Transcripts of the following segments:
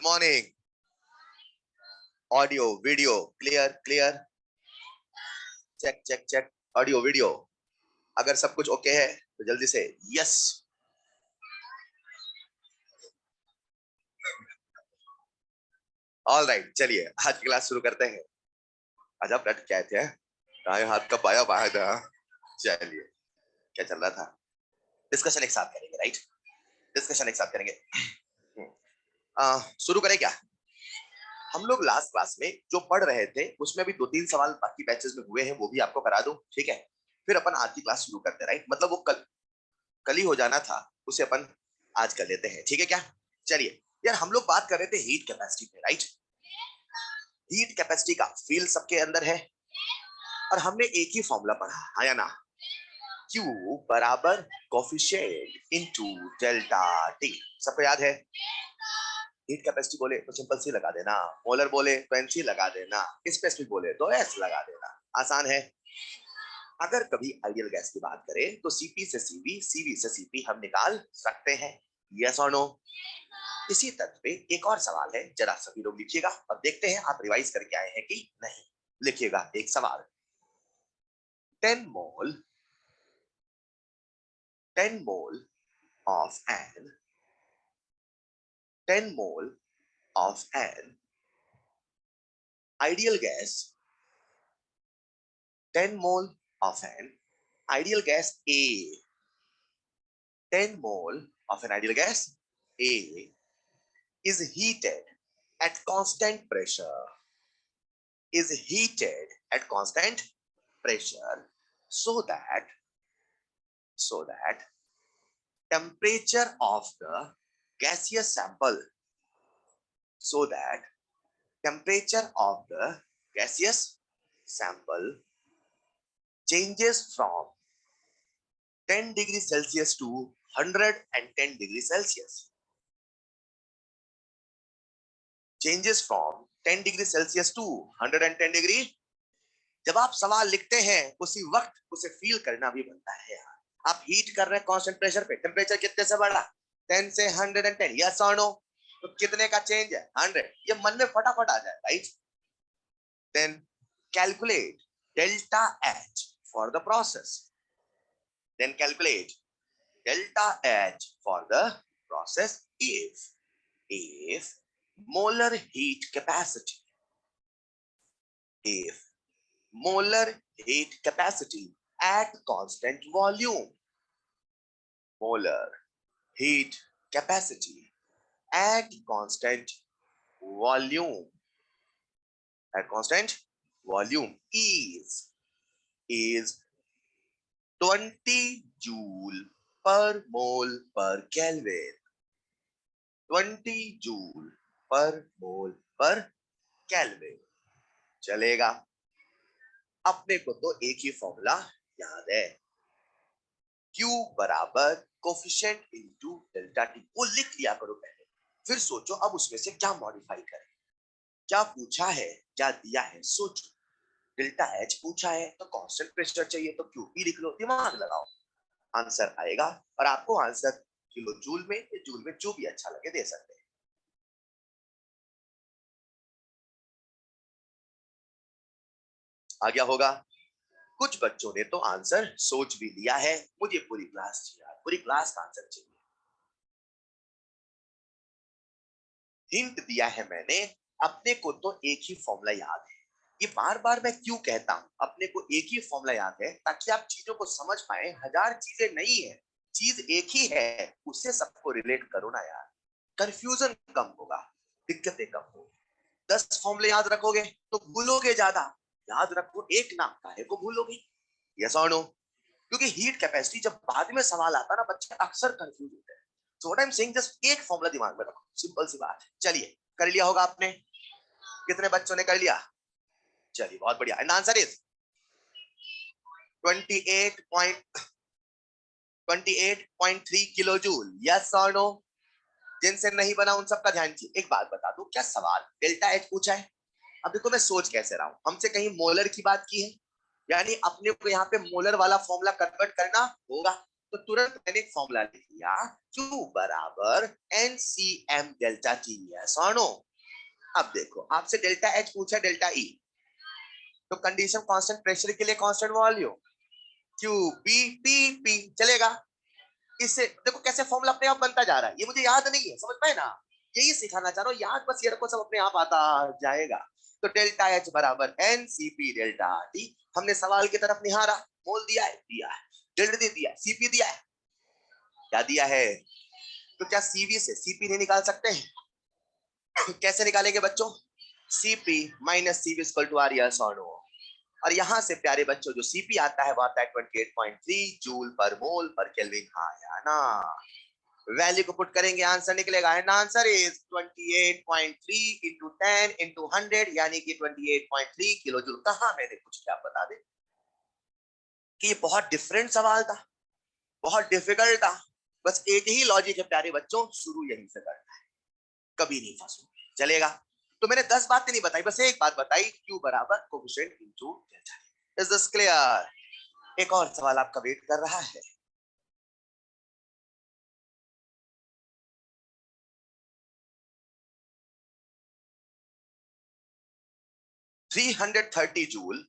Good morning. Audio video clear clear, check check check, audio video. अगर सब कुछ okay है तो जल्दी से यस। ऑल राइट, चलिए आज की क्लास शुरू करते हैं। आज आप रट क्या थे, दाएं हाथ का बाया बाया था। चलिए, क्या चल रहा था? डिस्कशन एक साथ करेंगे, राइट? डिस्कशन एक साथ करेंगे। शुरू करें क्या? हम लोग लास्ट क्लास में जो पढ़ रहे थे उसमें भी 2-3 सवाल बाकी बैचेस में हुए हैं, वो भी आपको करा दूं, ठीक है? फिर अपन आज की क्लास शुरू करते हैं, राइट? मतलब वो कल ही हो जाना था, उसे अपन आज कर लेते हैं, ठीक है क्या? चलिए यार, हम लोग बात कर रहे थे हीट कैपेसिटी पे, राइट? हीट कैपेसिटी का फील सबके अंदर है और हमने एक ही फॉर्मूला पढ़ा, हाँ या ना? Q बराबर कोफिशिएंट इनटू डेल्टा टी। सबको याद है? हीट कैपेसिटी बोले तो सिंपल सी लगा देना, मोलर बोले तो एनसी लगा देना, स्पेसिफिक बोले तो एस लगा देना, आसान है। अगर कभी आइडियल गैस की बात करें तो सीपी से सीवी, सीवी से सीपी हम निकाल सकते हैं, यस और नो? इसी तथ्य पे एक और सवाल है, जरा सभी लोग लिखिएगा और देखते हैं आप रिवाइज करके आए हैं कि नहीं। लिखिएगा एक सवाल, 10 मोल 10 मोल of an 10 mole of an ideal gas 10 mole of an ideal gas A 10 mole of an ideal gas A is heated at constant pressure is heated at constant pressure so that temperature of the gaseous sample so that temperature of the gaseous sample changes from 10 degrees Celsius to 110 degrees Celsius. Changes from 10 degree Celsius to 110 degree. जब आप सवाल लिखते हैं उसी वक्त उसे feel करना भी बनता है यार। आप हीट कर रहे हैं कांस्टेंट प्रेशर पे, टेम्परेचर कितने से बढ़ा? 10 से 110, यस और नो? तो कितने का चेंज है? 100। ये मन में फटाफट आ जाए, right? Then calculate delta H for the process. Then calculate delta H for the process if molar heat capacity at constant volume molar heat capacity at constant volume is 20 joule per mole per Kelvin 20 joule per mole पर kelvin. चलेगा? अपने को तो एक ही formula याद है, Q बराबर coefficient into delta T. वो लिख लिया करो पहले, फिर सोचो अब उसमें से क्या मॉडिफाई करें, क्या पूछा है, क्या दिया है, सोचो। डेल्टा एच पूछा है तो कांस्टेंट प्रेशर चाहिए तो क्यूपी लिख लो, दिमाग लगाओ, आंसर आएगा। और आपको आंसर किलो जूल में या जूल में जो भी अच्छा लगे दे सकते हैं। आ गया होगा? कुछ बच्चों ने तो आंसर सोच भी लिया है, मुझे पूरी क्लास चाहिए, पूरी क्लास का आंसर चाहिए। हिंट दिया है मैंने, अपने को तो एक ही फॉर्मूला याद है। ये बार बार मैं क्यों कहता हूं अपने को एक ही फॉर्मूला याद है? ताकि आप चीजों को समझ पाए। हजार चीजें नहीं है, चीज एक ही है, उससे सबको रिलेट करो ना यार। कंफ्यूजन कम होगा, दिक्कतें कम होगी। 10 फॉर्मूले याद रखोगे तो भूलोगे ज्यादा। याद रखो एक नाम, काहे को भूलोगे? यस और नो? क्योंकि हीट कैपेसिटी जब बाद में सवाल आता ना, बच्चे अक्सर कंफ्यूज होते हैं। So what I am saying, just एक फॉर्मूला दिमाग में रखो, सिंपल सी बात है। चलिए, कर लिया होगा आपने? कितने बच्चों ने कर लिया? चलिए बहुत बढ़िया। And answer is 28.3 kilo joule. Yes और नो? जिनसे नहीं बना उन सबका ध्यान दीजिए। एक बात बता दो, क्या सवाल डेल्टा एच पूछा है? अब देखो मैं सोच कैसे रहा हूं, हमसे कहीं मोलर की बात की है, यानी अपने को यहाँ पे मोलर वाला फॉर्मूला कन्वर्ट करना होगा। तो तुरंत मैंने एक फॉर्मूला लिख लिया, Q बराबर NCM डेल्टा T, यस और नो। अब देखो आपसे डेल्टा H पूछा, डेल्टा E, तो कंडीशन कांस्टेंट प्रेशर के लिए constant volume, Q P P P चलेगा। इससे देखो कैसे फॉर्मूला अपने आप बनता जा रहा है, ये मुझे याद नहीं है, समझ पाए ना, यही सिखाना चाह रहा हूँ, याद बस ये रखो, सब अपने आप आता जाएगा। तो डेल्टा H बराबर NCP डेल्टा T, हमने सवाल की तरफ निहारा, मोल दिया है, डेल्टा दे दिया, CP दिया है, क्या दिया है, तो क्या CV से CP नहीं निकाल सकते हैं? कैसे निकालेंगे बच्चों, CP minus CV equal to R, yes और नो। और यहां से प्यारे बच्चों जो CP आता है वो आता है 28.3 जूल पर मोल पर केल्विन, आया ना। वैल्यू को पुट करेंगे, आंसर निकलेगा, and answer is 28.3 into 10 into 100, यानी कि 28.3 किलो जूल। कहा मैंने कुछ क्या बता दे कि ये बहुत डिफरेंट सवाल था, बहुत डिफिकल्ट था, बस एक ही लॉजिक है प्यारे बच्चों, शुरू यहीं से करना है, कभी नहीं फंसो, चलेगा। तो मैंने 10 बातें नहीं बताई, बस एक बात बताई, Q बराबर coefficient into delta. Is this clear? एक और सवाल आपका वेट कर रहा है। (330 joule,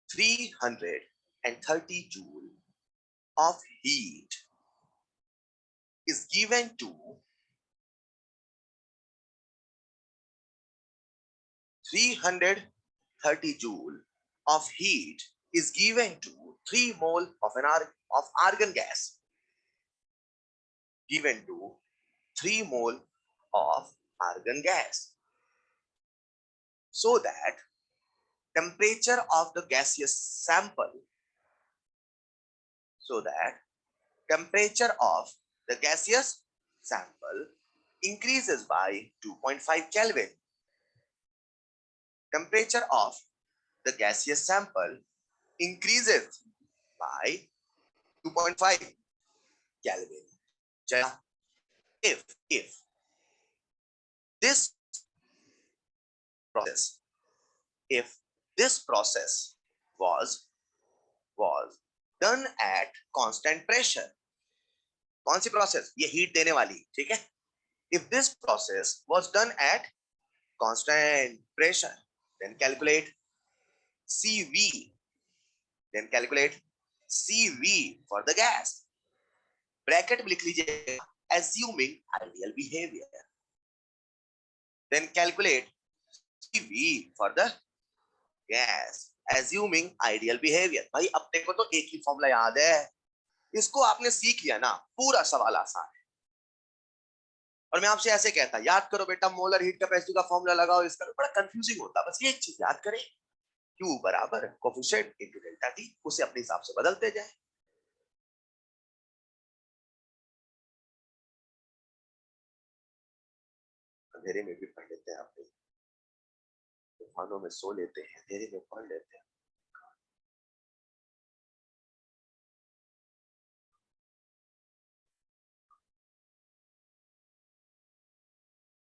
330 joule of heat is given to 330 joule of heat is given to 3 mole of of argon gas, given to 3 mole of argon gas, so that temperature of the gaseous sample, so that temperature of the gaseous sample increases by 2.5 Kelvin. Temperature of the gaseous sample increases by 2.5 Kelvin. If this process, if this process was done at constant pressure, कौन सी process, ये heat देने वाली, ठीक है। If this process was done at constant pressure, then calculate CV, then calculate CV for the gas, bracket में लिख लीजिए, assuming ideal behavior, then calculate CV for the gas assuming ideal behavior। भाई अपने को तो एक ही फॉर्मूला याद है, इसको आपने सीख लिया ना, पूरा सवाल आसान है। और मैं आपसे ऐसे कहता, याद करो बेटा, मोलर हीट कैपेसिटी का फॉर्मूला लगाओ, इसका बड़ा कंफ्यूजिंग होता, बस ये एक चीज याद करें, Q बराबर कोफिशिएंट इनटू डेल्टा T, उसे अपने हिसाब से बदलते जाए। अंधेरे में भी पढ़ लेते हैं, आप तूफानों में सो लेते हैं, अंधेरे में पढ़ लेते हैं।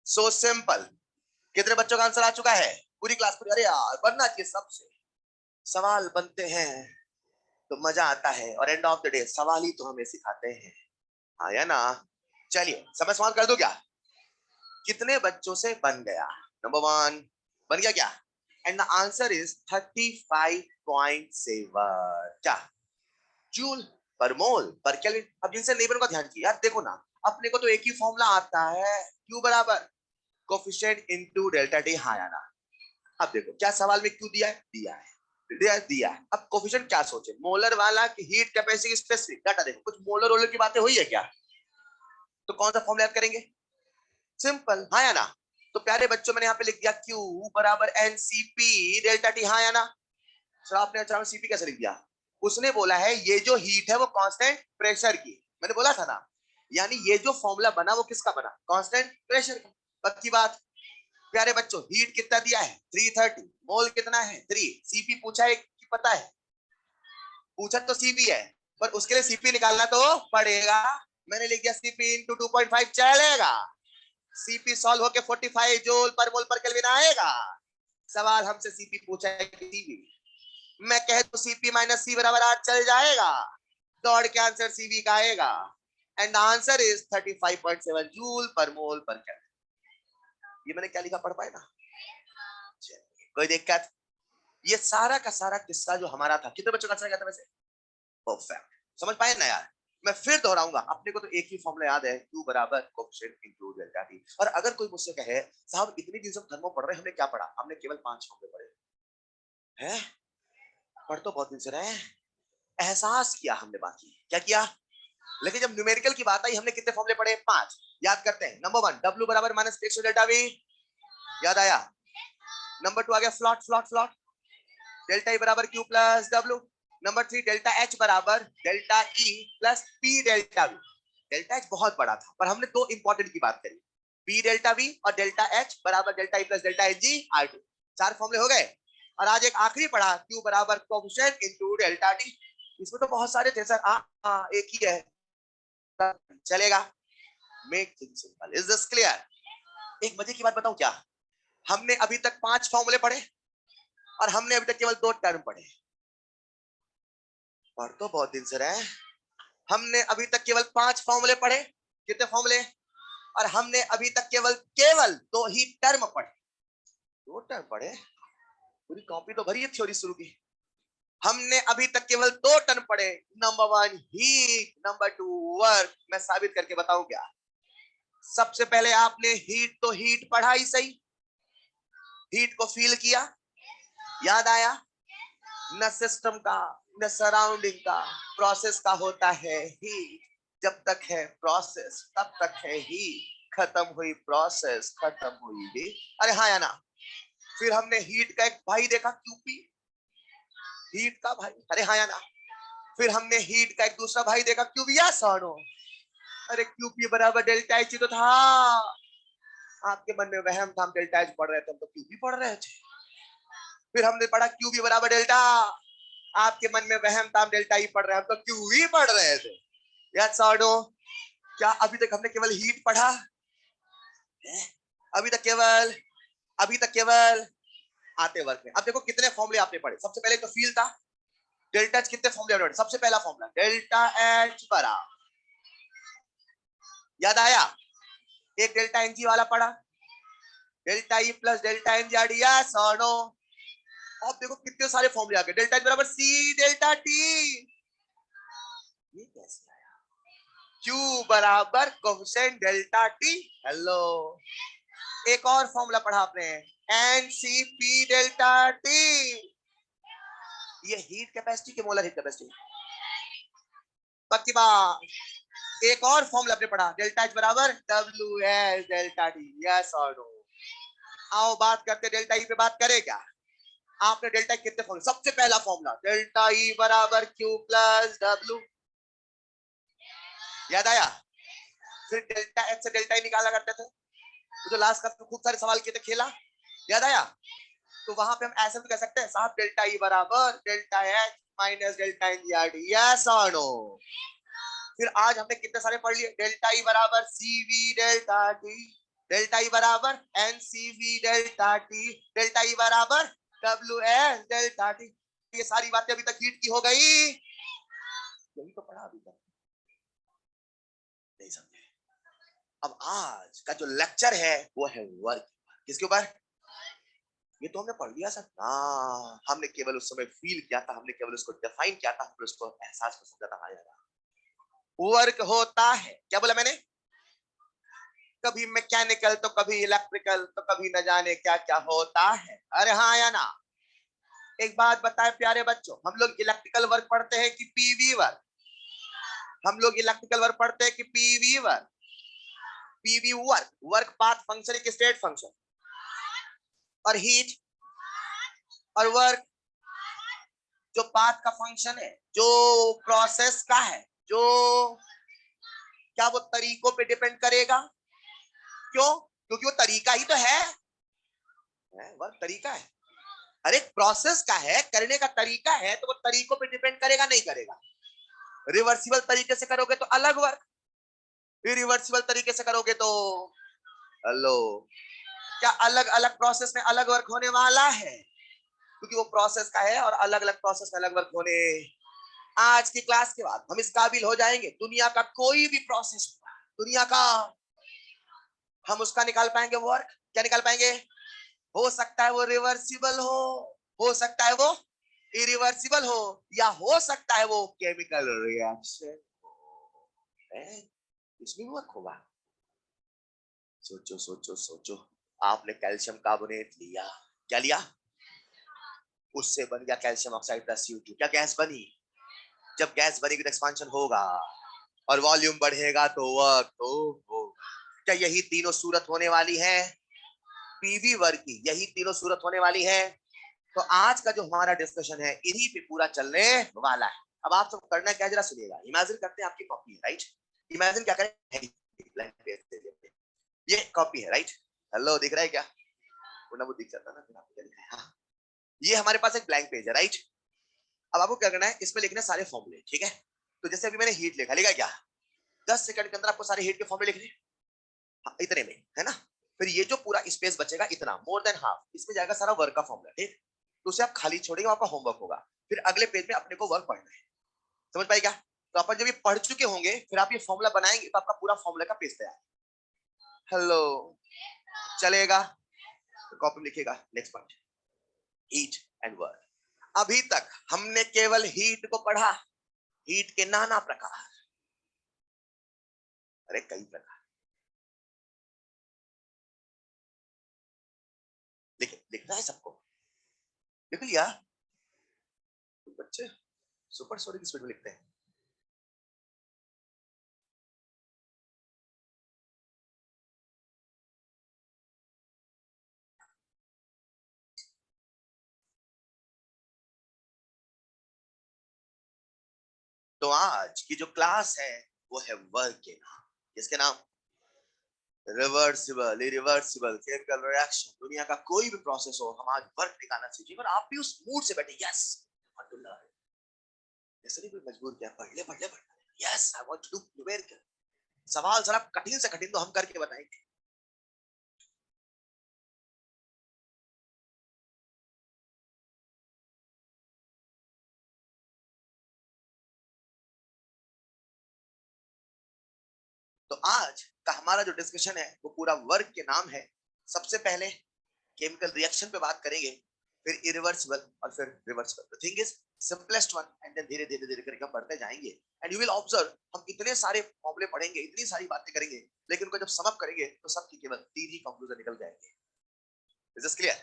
So simple. कितने बच्चों का आंसर आ चुका है? पूरी क्लास पूरी। अरे यार बनना चाहिए, सबसे सवाल बनते हैं तो मजा आता है, और एंड ऑफ द डे सवाल ही तो हमें सिखाते हैं, आया ना। चलिए समय सवाल कर दो क्या, कितने बच्चों से बन गया? नंबर 1 बन गया क्या? एंड द आंसर इज 35.7 क्या जूल पर मोल पर केल्विन। अब जिनसे नहीं बन ध्यान किया, यार देखो ना, अपने को तो एक ही फॉर्मूला आता है, Q बराबर कोफिशिएंट इनटू डेल्टा टी, हाँ या ना। अब देखो क्या सवाल में Q दिया है, दिया है। अब कोफिशिएंट क्या सोचे, मोलर वाला कि हीट कैपेसिटी स्पेसिफिक डाटा, देखो कुछ मोलर रोलर की बातें हुई है क्या, तो कौन सा फॉर्मूला याद करेंगे, सिंपल, हाँ या ना। तो प्यारे बच्चों मैंने यहाँ पे लिख दिया Q बराबर NCP डेल्टा टी, हाँ या ना। सर आपने अचानक CP कैसे लिख दिया? उसने बोला है ये जो हीट है वो कांस्टेंट प्रेशर की, मैंने बोला था ना, यानी ये जो फॉर्मूला बना वो किसका बना, कांस्टेंट प्रेशर का। पक्की बात। प्यारे बच्चों हीट कितना दिया है 330, मोल कितना है 3, CP पूछा है कि पता है, पूछा तो CP है, पर उसके लिए CP निकालना तो पड़ेगा। मैंने लिख दिया CP इंटू 2.5 चलेगा, CP सॉल्व होके 45 जूल पर मोल पर केल्विन आएगा। सवाल हमसे CP पूछा है कि CV, मैं कह तो CP माइनस C बराबर 8 चल जाएगा, दौड़ के आंसर सीवी का आएगा and answer is 35.7 joule per mole पर केल्विन। ये मैंने क्या लिखा, पढ़ पाए ना? कोई दिक्कत? ये सारा का सारा किस्सा जो हमारा था, कितने बच्चों का आंसर क्या था वैसे? परफेक्ट, समझ पाए ना यार? मैं फिर दोहराऊंगा, अपने को तो एक ही फॉर्मूला याद है, Q बराबर कोएफिशिएंट इनटू डेल्टा टी। और अगर कोई मुझसे कहे साहब इतनी दिन से थर्मो पढ़ रहे हैं, हमने क्या पढ़ा? हमने केवल 5 फॉर्मूले पढ़े हैं। पढ़ तो बहुत दिन से रहे हैं, एहसास किया हमने, बाकी क्या किया? लेकिन जब न्यूमेरिकल की बात आई, हमने कितने फॉर्मूले पढ़े? 5। याद करते हैं। नंबर 1 W बराबर माइनस एक्स डेल्टा वी, याद आया? नंबर 2 आ गया फ्लॉट फ्लॉट फ्लॉट, डेल्टा ई बराबर Q plus W। Number 3 delta H बराबर delta E plus P delta V। Delta H बहुत बड़ा था, पर हमने 2 इंपॉर्टेंट की बात करी, P डेल्टा V और डेल्टा H बराबर delta E plus delta Ng R2। 4 फॉर्मूले हो गए। और आज एक आखिरी पढ़ा, Q बराबर कोएफिशिएंट इनटू डेल्टा T। इसमें तो बहुत सारे थे सर, एक ही है, चलेगा। Make things simple. Is this clear? एक मजे की बात बताऊं क्या? हमने अभी तक 5 फॉर्मूले पढ़े और हमने अभी तक केवल 2 टर्म पढ़े। और तो बहुत दिन से रहे, हमने अभी तक केवल 5 फॉर्मूले पढ़े। कितने फॉर्मूले? और हमने अभी तक केवल 2 ही टर्म पढ़े। 2 टर्म पढ़े, पूरी कॉपी तो भरी है थ्योरी शुरू की। हमने अभी तक केवल 2 टर्म पढ़े, नंबर 1 हीट, नंबर 2 वर्क। मैं साबित करके बताऊं क्या? सबसे पहले आपने हीट पढ़ा ही सही, हीट को फील किया, याद आया? न सिस्टम का न सराउंडिंग का, प्रोसेस का होता है हीट। जब तक है प्रोसेस तब तक है हीट, खत्म हुई प्रोसेस खत्म हुई हीट। अरे हाँ या ना? फिर हमने हीट का एक भाई देखा, क्यूपी, हीट का भाई। अरे हाँ या ना? फिर हमने हीट का एक दूसरा भाई देखा, क्यूबी या सोनो। अरे क्यूपी बराबर डेल्टा एच तो था। आपके मन में वहम था, हम डेल्टा एच पढ़ रहे थे, हम तो क्यूबी पढ़ रहे थे। फिर हमने पढ़ा क्यूबी बराबर डेल्टा, आपके मन में वहम था, हम डेल्टा ई पढ़ रहे हैं, हम तो क्यूबी पढ़ रहे थे। यस और नो? क्या अभी तक हमने केवल हीट पढ़ा? अभी तक केवल आते वर्क में। अब देखो कितने फॉर्मूले आपने पढ़े। सबसे पहले तो फील था, डेल्टा एच कितने फॉर्मूले पढ़े? सबसे पहला फॉर्मूला डेल्टा एच बराबर, याद आया? एक डेल्टा एनजी वाला पढ़ा, delta E plus delta N G R D. Yes और नो? अब देखो कितने सारे फॉर्मूले आ गए, डेल्टा एच बराबर सी डेल्टा टी। ये कैसे आया? Q बराबर कोएफिशिएंट डेल्टा टी। हेलो, एक और फॉर्मूला पढ़ा आपने, एनसीपी डेल्टा टी। ये हीट कैपेसिटी के मोलर हीट कैपेसिटी। पक्की बात। एक और फॉर्मूला आपने पढ़ा, डेल्टा एच बराबर W S delta T. Yes और नो? आओ बात करते, डेल्टा ई पे बात करें क्या? आपने डेल्टा कितने फॉर्मूले? सबसे पहला फॉर्मूला डेल्टा ई बराबर क्यू प्लस डब्ल्यू, याद आया? फिर डेल्टा एच से डेल्टा ई निकाला करते थे, तो लास्ट क्लास में खूब सारे सवाल किए थे, खेला, याद आया? तो वहां पे हम ऐसे भी कह सकते हैं साहब, डेल्टा ई बराबर delta H minus delta N G R T. Yes और नो? फिर आज हमने कितने सारे पढ़ लिए, डेल्टा ई बराबर C V delta T, delta E बराबर N C V delta T, delta E बराबर डब्ल्यू एस डेल्टा टी। ये सारी बातें अभी तक हीट की हो गई, यही तो पढ़ा अभी तक, नहीं समझे? अब आज का जो लेक्चर है वो है वर्क। किसके ऊपर? ये तो हमने पढ़ लिया सर। हमने केवल उस समय फील किया था, हमने केवल उसको डिफाइन किया था, हमने उसको एहसास में समझा था। वर्क होता है, क्या बोला मैंने? कभी मैकेनिकल तो कभी इलेक्ट्रिकल तो कभी न जाने क्या क्या होता है। अरे हाँ या ना? एक बात बताए प्यारे बच्चों, हम लोग इलेक्ट्रिकल वर्क पढ़ते हैं कि पीवी वर्क? हम लोग इलेक्ट्रिकल वर्क पढ़ते हैं कि PV work? PV work, work path function एक स्टेट फंक्शन, और हीट और वर्क जो पाथ का फंक्शन है, जो प्रोसेस का है, जो क्या वो तरीकों पे डिपेंड करेगा? क्यों? क्योंकि वो तरीका ही तो है, वर्क तरीका है। अरे प्रोसेस का है, करने का तरीका है, तो वो तरीकों पे डिपेंड करेगा नहीं करेगा? रिवर्सिबल तरीके से करोगे तो अलग वर्क, इरिवर्सिबल तरीके से करोगे तो हेलो, क्या अलग अलग प्रोसेस में अलग वर्क होने वाला है? क्योंकि वो प्रोसेस का है और अलग अलग प्रोसेस में अलग वर्क होने आज की क्लास के बाद हम इस काबिल हो जाएंगे, दुनिया का कोई भी प्रोसेस, दुनिया का, हम उसका निकाल पाएंगे वर्क। क्या निकाल पाएंगे? हो सकता है वो रिवर्सिबल हो सकता है वो इरिवर्सिबल हो, या हो सकता है वो केमिकल रिएक्शन हो। इसमें वर्क होगा। सोचो सोचो सोचो, आपने कैल्शियम कार्बोनेट लिया, क्या लिया? उससे बन गया कैल्शियम ऑक्साइड प्लस CO2। क्या गैस बनी? जब गैस बनेगी तो एक्सपांशन होगा, और वॉल्यूम बढ़ेगा तो वर्क तो होगा। क्या यही तीनों सूरत होने वाली है पीवी वर्क की? यही तीनों सूरत होने वाली है। तो आज का जो हमारा डिस्कशन है इन्हीं पे पूरा चलने वाला है। अब आप सब करना क्या, जरा सुनिएगा। इमेजिन करते हैं आपकी कॉपी है, राइट? इमेजिन क्या करें, ये कॉपी है, राइट? हेलो, दिख रहा है क्या? वो दिख जाता ना, फिर आपको क्या दिख रहा है? हाँ, ये हमारे पास एक ब्लैंक पेज है, राइट? अब आपको क्या करना है, इसमें लिखने सारे फॉर्मूले, ठीक है? तो जैसे अभी मैंने हीट लिखा, लिखा क्या? 10 सेकंड के अंदर आपको सारे हीट के फॉर्मूले लिखने, हाँ, इतने में, है ना? फिर ये जो पूरा स्पेस बचेगा इतना, मोर देन हाफ, इसमें जाएगा सारा वर्क का फॉर्मूला, ठीक? तो उसे आप खाली छोड़ेंगे, आपका होमवर्क होगा। फिर अगले पेज में अपने को वर्क पढ़ना है। समझ पाए क्या? तो अपन जब ये पढ़ चुके होंगे, फिर आप ये फॉर्मूला बनाएंगे तो आपका पूरा फॉर्मूला का पेज तैयार। हेलो, चलेगा? तो कॉपी में लिखिएगा next point, heat and work. अभी तक हमने केवल हीट को पढ़ा, हीट के नाना प्रकार, अरे कई प्रकार। लिखना है सबको, लिख लिया? बच्चे सुपर सोनिक स्पीड में लिखते हैं। तो आज की जो क्लास है वो है वर्क के नाम। किसके नाम? रिवर्सिबल, इरिवर्सिबल, केमिकल रिएक्शन, दुनिया का कोई भी प्रोसेस हो, हम आज वर्क निकालना सीखेंगे। और आप भी उस मूड से बैठे, yes I want to learn. जैसे नहीं कोई मजबूर किया, पढ़ ले पढ़ ले पढ़ ले, yes I want to do numerical. सवाल जरा कठिन से कठिन तो हम करके बताएंगे। तो आज का हमारा जो डिस्कशन है वो पूरा वर्क के नाम है। सबसे पहले केमिकल रिएक्शन पे बात करेंगे, फिर इरिवर्सिबल, और फिर reversible. The thing is simplest one, and then धीरे धीरे धीरे करके हम बढ़ते जाएंगे। एंड यू विल ऑब्जर्व, हम इतने सारे फॉर्मूले पढ़ेंगे, इतनी सारी बातें करेंगे, लेकिन उनको जब समअप करेंगे तो सबकी केवल 3 ही कंक्लूजन निकल जाएंगे। Is this clear?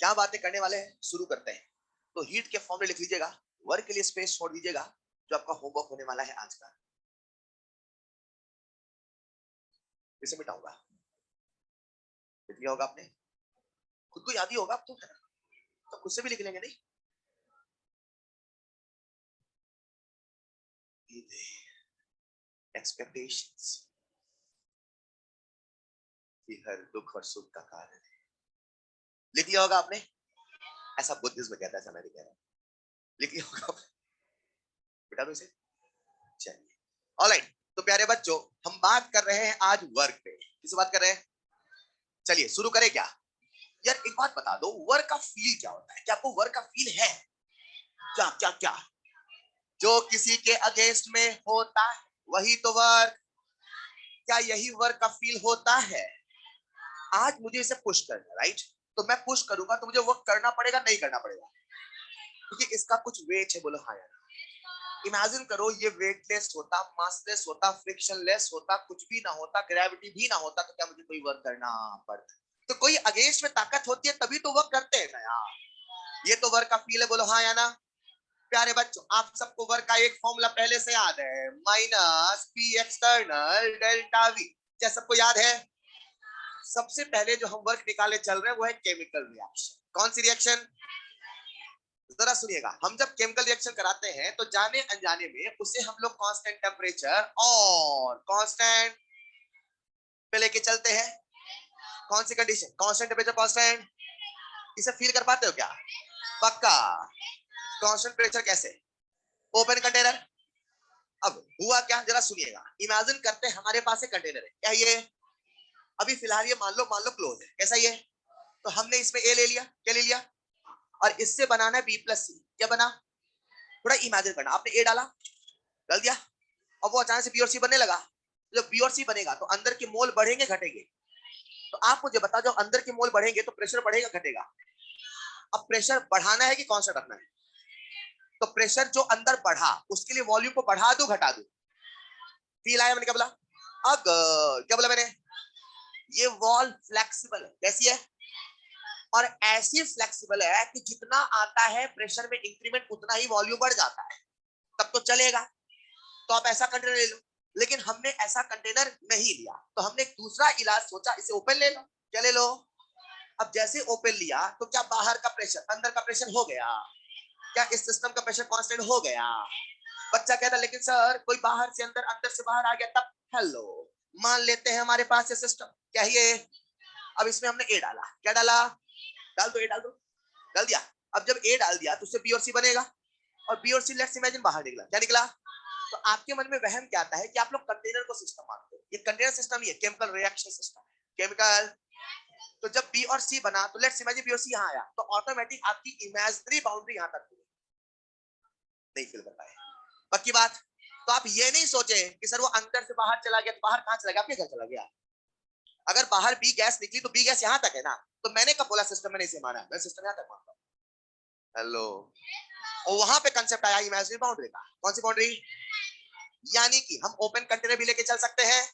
क्या बातें करने वाले हैं, शुरू करते हैं। तो हीट के फॉर्मूले लिख लीजिएगा, वर्क के लिए स्पेस छोड़ दीजिएगा, जो आपका होमवर्क होने वाला है आज का। इसे मिटाऊंगा, लिख लिया होगा आपने, खुद को याद ही होगा अब तो, है ना? तो खुद से भी लिख लेंगे नहीं? एक्सपेक्टेशंस कि हर दुख और सुख का कारण है। लिख लिया होगा आपने? ऐसा बुद्धिज्म कहता है, ऐसा मैं नहीं कह रहा। लिख लिया होगा आपने? बेटा तो इसे, चलिए ऑलराइट। तो प्यारे बच्चों, हम बात कर रहे हैं आज वर्क पे। किस बात कर रहे हैं? चलिए शुरू करें क्या? यार एक बात बता दो, वर्क का फील क्या होता है? क्या आपको वर्क का फील है? क्या क्या क्या? जो किसी के अगेंस्ट में होता है वही तो वर्क। क्या यही वर्क का फील होता है? आज मुझे इसे पुश करना, राइट? तो मैं पुश करूंगा तो मुझे वर्क करना पड़ेगा, नहीं करना पड़ेगा? क्योंकि इसका कुछ वेट है। बोलो हाँ यार। इमेजिन करो ये वेटलेस होता, मासलेस होता, फ्रिक्शनलेस होता, कुछ भी ना होता, ग्रेविटी भी ना होता, तो क्या मुझे कोई वर्क करना पड़ता? तो कोई अगेंस्ट में ताकत होती है तभी तो वर्क करते हैं ना यार। ये तो वर्क का फील है। बोलो हाँ या ना? प्यारे बच्चों, आप सबको वर्क का एक फॉर्मूला पहले से याद है, minus P external delta we. क्या सबको याद है? सबसे पहले जो हम वर्क निकाले चल रहे हैं वो है केमिकल रिएक्शन। कौन सी रिएक्शन? जरा सुनिएगा, हम जब केमिकल रिएक्शन कराते हैं तो जाने अनजाने में उसे हम लोग कांस्टेंट टेम्परेचर और कांस्टेंट पे लेके चलते हैं। कौन सी कंडीशन? Constant temperature, constant. इसे फील कर पाते हो क्या? पक्का? कांस्टेंट टेम्परेचर कैसे? Open container. अब हुआ क्या, जरा सुनिएगा। इमेजिन करते हैं हमारे पास एक कंटेनर है, क्या ये? अभी फिलहाल ये मान लो क्लोज है। कैसा ये? तो हमने इसमें ए ले लिया, क्या ले लिया? और इससे बनाना है बी प्लस सी। क्या बना? थोड़ा इमेजिन करना, आपने ए डाला, डाल दिया, अब वो अचानक से बी और सी बनने लगा। जब बी और सी बनेगा तो अंदर के मोल बढ़ेंगे घटेंगे? तो आप मुझे बताओ, जब अंदर के मोल बढ़ेंगे तो प्रेशर बढ़ेगा घटेगा? अब प्रेशर बढ़ाना है कि कांस्टेंट रखना है? तो प्रेशर जो अंदर बढ़ा उसके लिए वॉल्यूम को बढ़ा दो घटा दो? फील आया मैंने क्या बोला? अगर क्या बोला मैंने? ये वॉल फ्लेक्सिबल है, कैसी है? और ऐसी फ्लेक्सिबल है कि जितना आता है प्रेशर में इंक्रीमेंट उतना ही वॉल्यूम बढ़ जाता है, तब तो चलेगा। तो आप ऐसा कंटेनर ले लो, लेकिन हमने ऐसा कंटेनर नहीं लिया, तो हमने एक दूसरा इलाज सोचा, इसे ओपन ले लो। क्या ले लो? अब जैसे ओपन लिया तो क्या बाहर का प्रेशर अंदर का प्रेशर हो गया? क्या इस सिस्टम का प्रेशर कांस्टेंट हो गया? बच्चा कहता लेकिन सर कोई बाहर से अंदर से बाहर आ गया तब। हेलो, मान लेते हैं हमारे पास ये सिस्टम क्या है ये? अब इसमें हमने ए डाला, क्या डाला? डाल दो, ए डाल दो, डाल दिया। अब जब ए डाल दिया तो उससे बी और सी बनेगा, और बी और सी लेट्स इमेजिन बाहर निकला, क्या निकला? तो आपके मन में वहम क्या आता है कि आप लोग कंटेनर को सिस्टम मानते हो। ये कंटेनर सिस्टम नहीं है, केमिकल रिएक्शन सिस्टम है, केमिकल। तो जब बी और सी बना तो लेट्स इमेजिन बी और सी यहाँ आया, तो ऑटोमेटिक आपकी इमेजिनरी बाउंड्री यहाँ तक नहीं फिल कर पाए। पक्की बात? तो आप ये नहीं सोचे कि सर वो अंदर से बाहर चला गया, तो बाहर कहाँ चला गया? आपके घर चला गया। अगर बाहर बी गैस निकली तो बी गैस यहाँ तक है ना, तो मैंने कब बोला सिस्टम में नहीं से माना? मैं सिस्टम यहाँ तक मानता हूँ। हेलो, और वहां पे कंसेप्ट आया इमेजिनरी बाउंड्री का। कौन सी बाउंड्री? यानी कि हम ओपन कंटेनर भी लेके चल सकते हैं,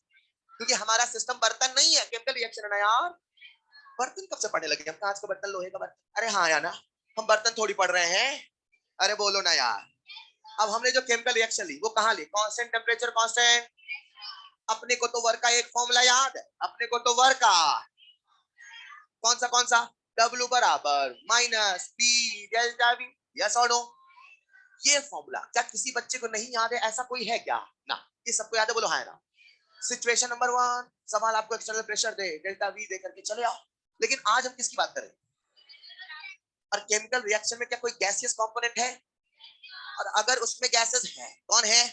क्योंकि हमारा सिस्टम बर्तन नहीं है, केमिकल रिएक्शन है ना यार। बर्तन कब से पढ़ने लगे हम? कांच का बर्तन, लोहे का बर्तन? अरे हाँ यार ना, हम बर्तन थोड़ी पढ़ रहे हैं। अरे बोलो ना यार। अब हमने जो केमिकल रिएक्शन ली वो कहाँ ली? Constant temperature, constant. अपने को तो वर्क का एक फॉर्मूला याद है, अपने को तो वर्क का कौन सा? W बराबर minus P delta we. Yes और नो? ये फॉर्मूला क्या किसी बच्चे को नहीं याद है? ऐसा कोई है क्या? ना, ये सबको याद है, बोलो हाँ ना। सिचुएशन नंबर 1, सवाल आपको एक्सटर्नल प्रेशर दे, डेल्टा वी दे करके चले आओ। लेकिन आज हम किसकी बात करें? और केमिकल रिएक्शन में क्या कोई गैसियस कंपोनेंट है? और अगर उसमें गैसेस है, कौन है?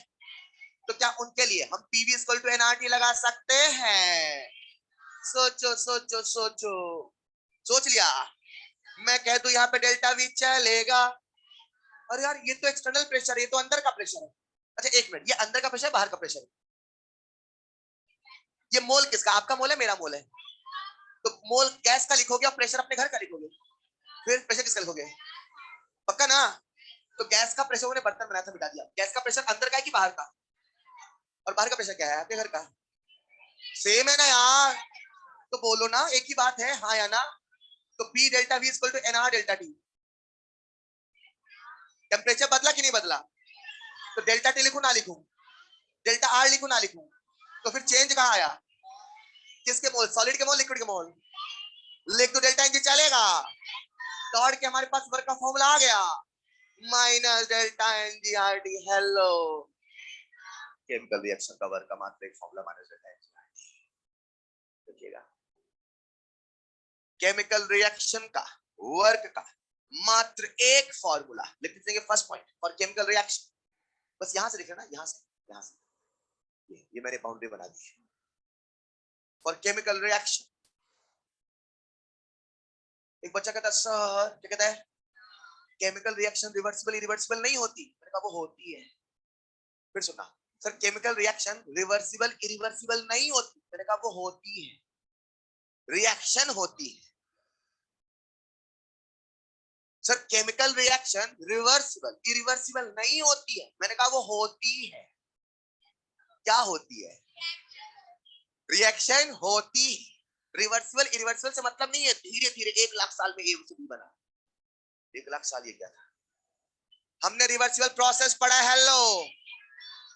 तो क्या उनके लिए हम पीवी इक्वल टू एनआरटी लगा सकते हैं? सोचो सोचो सोचो। सोच लिया? मैं कह दूं यहाँ पे डेल्टा वी चलेगा? और यार ये तो एक्सटर्नल प्रेशर है, ये तो अंदर का प्रेशर है। अच्छा एक मिनट, ये अंदर का प्रेशर, बाहर का प्रेशर है? ये मोल किसका? आपका मोल है, मेरा मोल है? तो मोल गैस का लिखोगे और प्रेशर अपने घर का लिखोगे, फिर प्रेशर किसका लिखोगे? पक्का ना? तो गैस का प्रेशर उन्होंने बर्तन बनाया था, मिटा दिया। गैस का प्रेशर अंदर का है कि बाहर का? और बाहर का प्रेशर क्या है? आपके घर का। सेम है ना यार? तो बोलो ना, एक ही बात है, हाँ या ना? तो P delta V equal to NR delta T। Temperature बदला कि नहीं बदला? तो डेल्टा T लिखूं ना लिखूं? डेल्टा R लिखूं ना लिखूं? तो फिर चेंज कहाँ आया? किसके मोल? सॉलिड के मोल, लिक्विड के मोल? लिख तो डेल्टा एनजी चलेगा। दौड़ के हमारे पास वर्क का फॉर्मूला आ गया, minus delta N G R T. Hello, chemical reaction का वर्क का मात्र एक formula, minus delta N G R T. देखिएगा, केमिकल रिएक्शन का वर्क का मात्र एक फॉर्मूला। लिख दीजिए first point for chemical reaction. बस यहां से लिख लेना, यहां से ये मैंने बाउंड्री बना दी फॉर केमिकल रिएक्शन। एक बच्चा कहता सर, क्या कहता है? केमिकल रिएक्शन रिवर्सिबल इरिवर्सिबल नहीं होती। मैंने कहा वो होती है। फिर सुना, sir chemical reaction reversible irreversible नहीं होती। मैंने कहा वो होती है, रिएक्शन होती है। Sir chemical reaction reversible irreversible नहीं होती है। मैंने कहा वो होती है। क्या होती है? रिएक्शन होती है। रिवर्सिबल इरिवर्सिबल से मतलब नहीं है धीरे धीरे 1 लाख साल में ए से बी बना। 1 लाख साल ये क्या था? हमने रिवर्सिबल प्रोसेस पढ़ा। हेलो,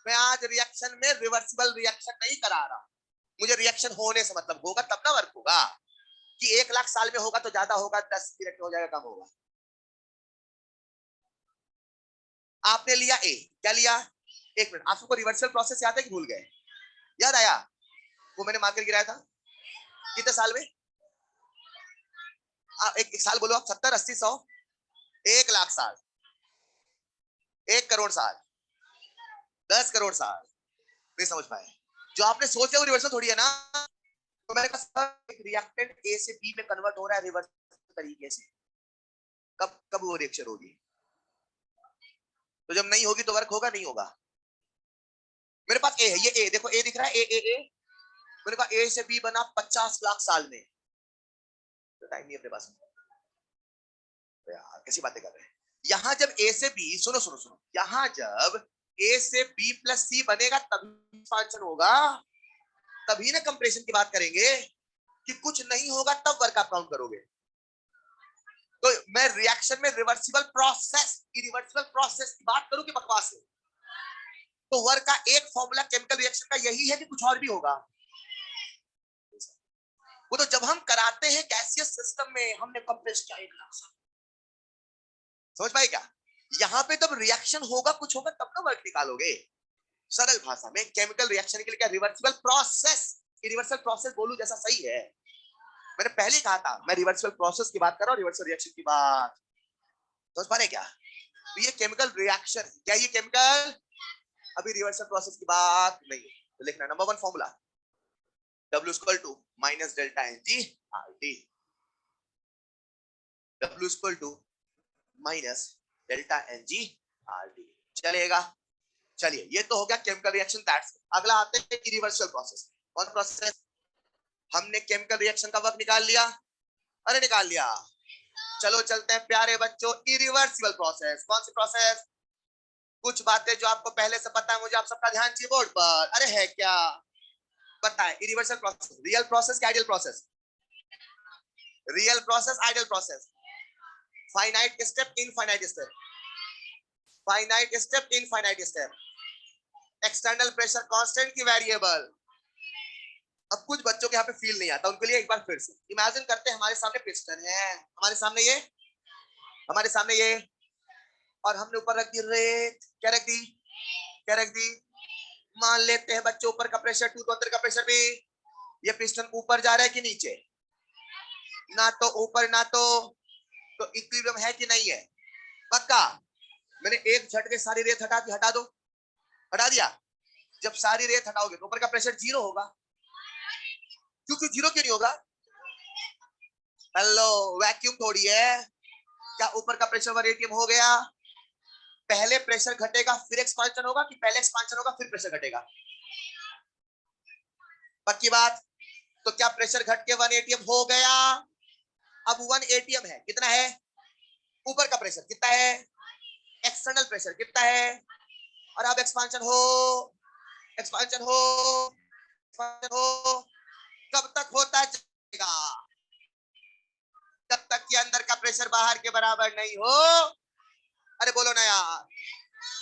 मैं आज रिएक्शन में रिवर्सिबल रिएक्शन नहीं करा रहा। मुझे रिएक्शन होने से मतलब, होगा तब ना वर्क होगा। कि 1 लाख साल में होगा तो ज्यादा होगा, 10 मिनट में हो जाएगा, कम होगा। आपने लिया ए, क्या लिया? एक मिनट, आप सबको रिवर्सल प्रोसेस याद है कि भूल गए? याद आया? वो मैंने मार्कर गिराया था कितने साल में? एक साल बोलो आप। 70, 80, 100, 1 लाख साल, 1 करोड़ साल, 10 करोड़ साल। नहीं समझ पाए? जो आपने सोचा वो रिवर्सल थोड़ी है ना। तो मैंने कहा एक रिएक्टेंट ए से बी में कन्वर्ट हो रहा है रिवर्सल तरीके से, कब कब वो रिएक्शन होगी? तो जब नहीं होगी तो वर्क होगा नहीं होगा? मेरे पास ए है, ये ए देखो, ए दिख रहा है, ए ए ए, मैंने कहा ए से बी बना 50 लाख साल में, तो टाइम नहीं अपने पास। तो यार कैसी बातें कर रहे हैं। यहां जब ए से बी, सुनो सुनो सुनो, यहां जब ए से बी प्लस सी बनेगा तभी एक्सपांशन होगा, तभी ना कंप्रेशन की बात करेंगे। कि कुछ नहीं होगा तब वर्क आप काउंट करोगे। तो मैं रिएक्शन में रिवर्सिबल प्रोसेस, इरिवर्सिबल प्रोसेस की बात करूं कि बकवास है? तो वर्क का एक फॉर्मूला केमिकल रिएक्शन का यही है कि कुछ और भी होगा। वो तो जब हम कराते हैं गैसियस सिस्टम में, हमने कंप्रेस किया 1 लाख, समझ पाए क्या? यहां पे जब रिएक्शन होगा कुछ होगा तब ना वर्क निकालोगे। सरल भाषा में केमिकल रिएक्शन के लिए क्या रिवर्सिबल प्रोसेस, इरिवर्सिबल प्रोसेस बोलूं जैसा सही है। मैंने पहले कहा था मैं रिवर्सिबल प्रोसेस की बात कर रहा हूं, रिवर्सिबल रिएक्शन की बात, समझ पा रहे क्या? तो ये केमिकल रिएक्शन, क्या ये केमिकल, अभी रिवर्सिबल प्रोसेस की बात नहीं। तो लिखना number 1 formula, W equal to minus delta N G R T, W equal to minus delta N G R T, चलेगा? चलिए ये तो हो गया केमिकल रिएक्शन दैट्स। अगला आते हैं इरिवर्सिबल प्रोसेस। कौन प्रोसेस? हमने केमिकल रिएक्शन का वर्क निकाल लिया, अरे निकाल लिया, चलो चलते हैं प्यारे बच्चों इरिवर्सिबल प्रोसेस। कौन सी प्रोसेस? कुछ बातें जो आपको पहले से पता है, मुझे आप सबका ध्यान चाहिए बोर्ड पर, अरे है क्या? बताएं इरिवर्सिबल प्रोसेस, रियल प्रोसेस क्या ideal process? Real process, ideal process, finite step, infinite step, finite step, infinite step, external pressure constant की वेरिएबल। अब कुछ बच्चों के यहाँ पे फील नहीं आता, उनके लिए एक बार फिर से इमेजिन करते हैं हमारे सामने पिस्टन है, हमारे सामने ये, हमारे सामने ये, और हमने ऊपर रख दी रेत, क्या रख दी, क्या रख दी, मान लेते हैं बच्चों ऊपर का प्रेशर 2 तो अंदर का प्रेशर भी, ये पिस्टन ऊपर जा रहा है कि नीचे? ना तो ऊपर ना तो इक्विलिब्रियम है कि नहीं है? पक्का? मैंने एक झटके सारी रेत हटा दी, हटा दो, हटा दिया। जब सारी रेत हटाओगे तो ऊपर का प्रेशर 0 होगा, क्योंकि 0 क्यों नहीं होगा? हेलो, वैक्यूम थोड़ी है। क्या ऊपर का प्रेशर 1 atm हो गया? पहले प्रेशर घटेगा फिर एक्सपांशन होगा, कि पहले एक्सपांशन होगा फिर प्रेशर घटेगा? पक्की बात? तो क्या प्रेशर घट के 1 atm हो गया? अब 1 atm है, कितना है? ऊपर का प्रेशर कितना है? एक्सटर्नल प्रेशर कितना है? और अब एक्सपांशन हो, एक्सपांशन हो, एक्सपांशन हो, कब तक होता जाएगा? जब तक कि अंदर का प्रेशर बाहर के बराबर नहीं हो। अरे बोलो ना यार।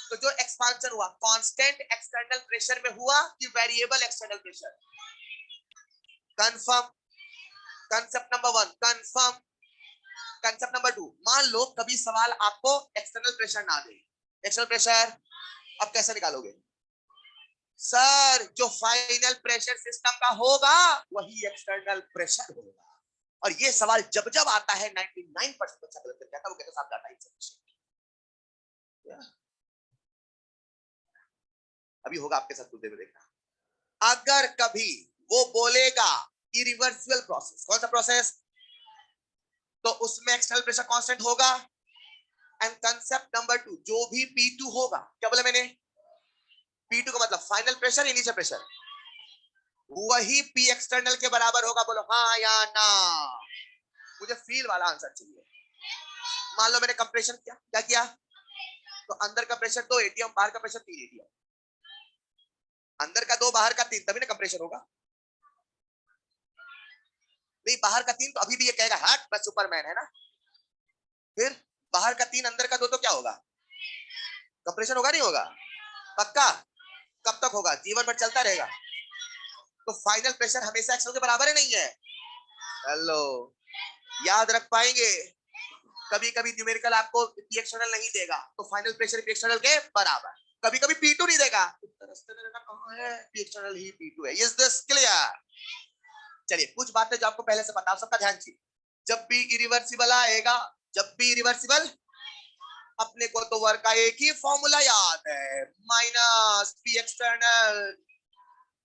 तो जो एक्सपांशन हुआ कांस्टेंट एक्सटर्नल प्रेशर में हुआ कि variable external pressure? Confirm, concept number 1 confirm. Concept number 2, मान लो कभी सवाल आपको एक्सटर्नल प्रेशर ना दे, एक्सटर्नल प्रेशर अब कैसे निकालोगे? सर जो फाइनल प्रेशर सिस्टम का होगा वही एक्सटर्नल प्रेशर होगा। और ये सवाल जब जब आता है 99% बच्चा गलत करता है, वो कहता है साहब डाटा इनसफिशिएंट। अभी होगा आपके साथ कुछ देर में, देखना। अगर कभी वो बोलेगा इरिवर्सिबल प्रोसेस, कौन सा प्रोसेस? तो उसमें एक्सटर्नल प्रेशर कांस्टेंट होगा। एंड कंसेप्ट नंबर 2, जो भी P2 होगा, क्या बोला मैंने? P2 का मतलब फाइनल प्रेशर, इनिशियल प्रेशर, वही P एक्सटर्नल के बराबर होगा। बोलो हाँ या ना? मुझे फील वाला आंसर चाहिए। मान लो मैंने कंप्रेशन किया, क्या किया? तो अंदर का प्रेशर 2 atm, बाहर का प्रेशर 3 atm, अंदर का 2 बाहर का 3, तभी ना कंप्रेशन होगा। नहीं बाहर का 3 तो अभी भी ये कहेगा हट मैं सुपरमैन है ना। फिर बाहर का 3 अंदर का 2 तो क्या होगा? कंप्रेशन होगा नहीं होगा? पक्का? कब तक होगा? जीवन भर चलता रहेगा। तो फाइनल प्रेशर हमेशा एक्सटर्नल के बराबर है नहीं है? हेलो, याद रख पाएंगे? कभी कभी न्यूमेरिकल आपको P एक्सटर्नल नहीं देगा तो फाइनल प्रेशर P एक्सटर्नल के बराबर, कभी कभी P2 नहीं देगा, रास्ते में कहां है P एक्सटर्नल ही P2 है। Is this clear? चलिए कुछ बातें जो आपको पहले से पता, सबका ध्यान चाहिए। जब भी इरिवर्सिबल आएगा, जब भी इरिवर्सिबल, अपने को तो वर्क का एक ही फॉर्मूला याद है, माइनस P एक्सटर्नल।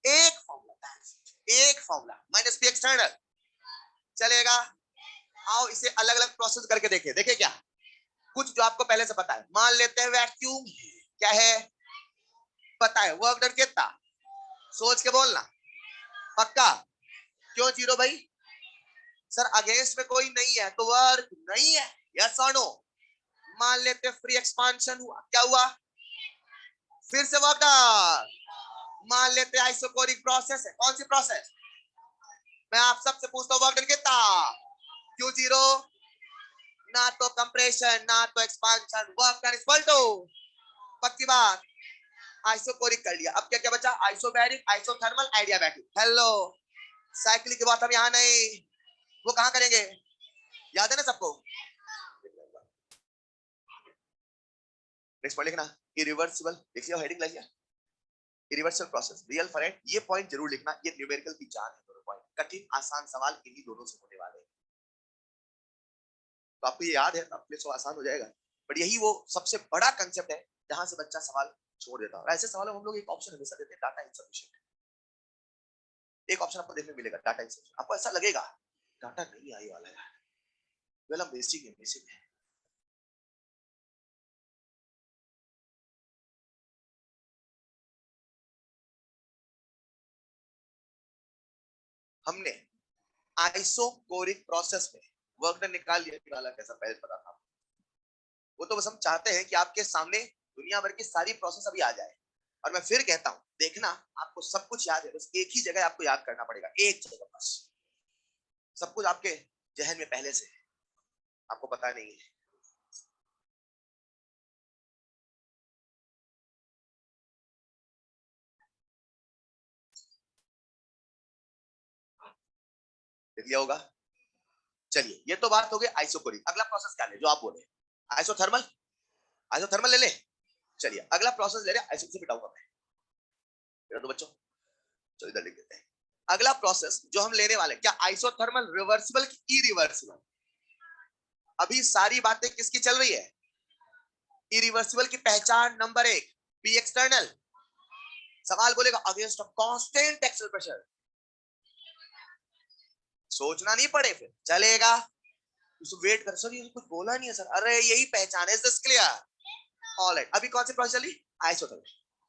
एक फॉर्मूला, एक फॉर्मूला माइनस P एक्सटर्नल, चलेगा? आओ इसे अलग अलग प्रोसेस करके देखें। देखें क्या? कुछ जो आपको पहले से पता है, मान लेते हैं वैक्यूम, क्या है पता है, वर्क डन कितना, सोच के बोलना पक्का। क्यों जीरो भाई? सर अगेंस्ट में कोई नहीं है तो वर्क नहीं है, यस और नो? मान लेते फ्री एक्सपांशन हुआ, क्या हुआ? फिर से वर्क डन। मान लेते आइसोकोरिक प्रोसेस है, कौन सी प्रोसेस? मैं आप सबसे पूछता हूँ वर्क डन कितना? क्यों जीरो? ना तो कंप्रेशन ना तो expansion, work done equal to, पक्की बात, आइसोकोरिक कर लिया। अब क्या क्या बचा? Isobaric, isothermal, adiabatic. Hello, cyclic की बात हम यहाँ नहीं, वो कहाँ करेंगे? याद है ना सबको? नेक्स्ट पॉइंट लिखना, इरिवर्सिबल। देखिए हेडिंग लगी है, इरिवर्सिबल प्रोसेस, रियल फॉरेट। ये पॉइंट जरूर लिखना, ये न्यूमेरिकल की जान है। दोनों पॉइंट कठिन आसान सवाल इन्हीं दोनों से होने वाले हैं, तो आपको ये याद है तो आपके लिए तो आसान हो जाएगा। बट यही वो सबसे बड़ा कंसेप्ट है जहां से बच्चा सवाल छोड़ देता है। ऐसे सवालों में हम लोग एक ऑप्शन हमेशा देते हैं, डाटा इनसफिशिएंट। एक ऑप्शन आपको देखने मिलेगा, डाटा इनसफिशिएंट। आपको ऐसा लगेगा डाटा नहीं आने वाला है, वेल बेसिक है, बेसिक है। हमने आइसोकोरिक प्रोसेस में वर्क डन निकाल लिया, निकाला कैसा पहले पता था। वो तो बस हम चाहते हैं कि आपके सामने दुनिया भर की सारी प्रोसेस अभी आ जाए। और मैं फिर कहता हूं, देखना आपको सब कुछ याद है, बस एक ही जगह आपको याद करना पड़ेगा, एक जगह बस। सब कुछ आपके जहन में पहले से है, आपको पता नहीं है। देख लिया होगा। चलिए ये तो बात हो गई आइसोकोरिक। अगला प्रोसेस क्या ले जो आप बोले? आइसोथर्मल। आइसोथर्मल ले ले। चलिए अगला प्रोसेस ले रहे आइसो से बिटाऊंगा मैं, तो बच्चों चलो इधर लिख देते हैं। अगला प्रोसेस जो हम लेने वाले, क्या आइसोथर्मल रिवर्सिबल की इरिवर्सिबल? अभी सारी बातें किसकी चल रही है? इरिवर्सिबल की पहचान नंबर एक, पी एक्सटर्नल। सवाल बोलेगा against a constant external pressure. सोचना नहीं पड़े फिर चलेगा, उसको वेट कर। सर ये कुछ बोला नहीं है सर, अरे यही पहचान है, इज दिस क्लियर? ऑलराइट, अभी कौन सी प्रोसेस चली? आइसोथर्मल।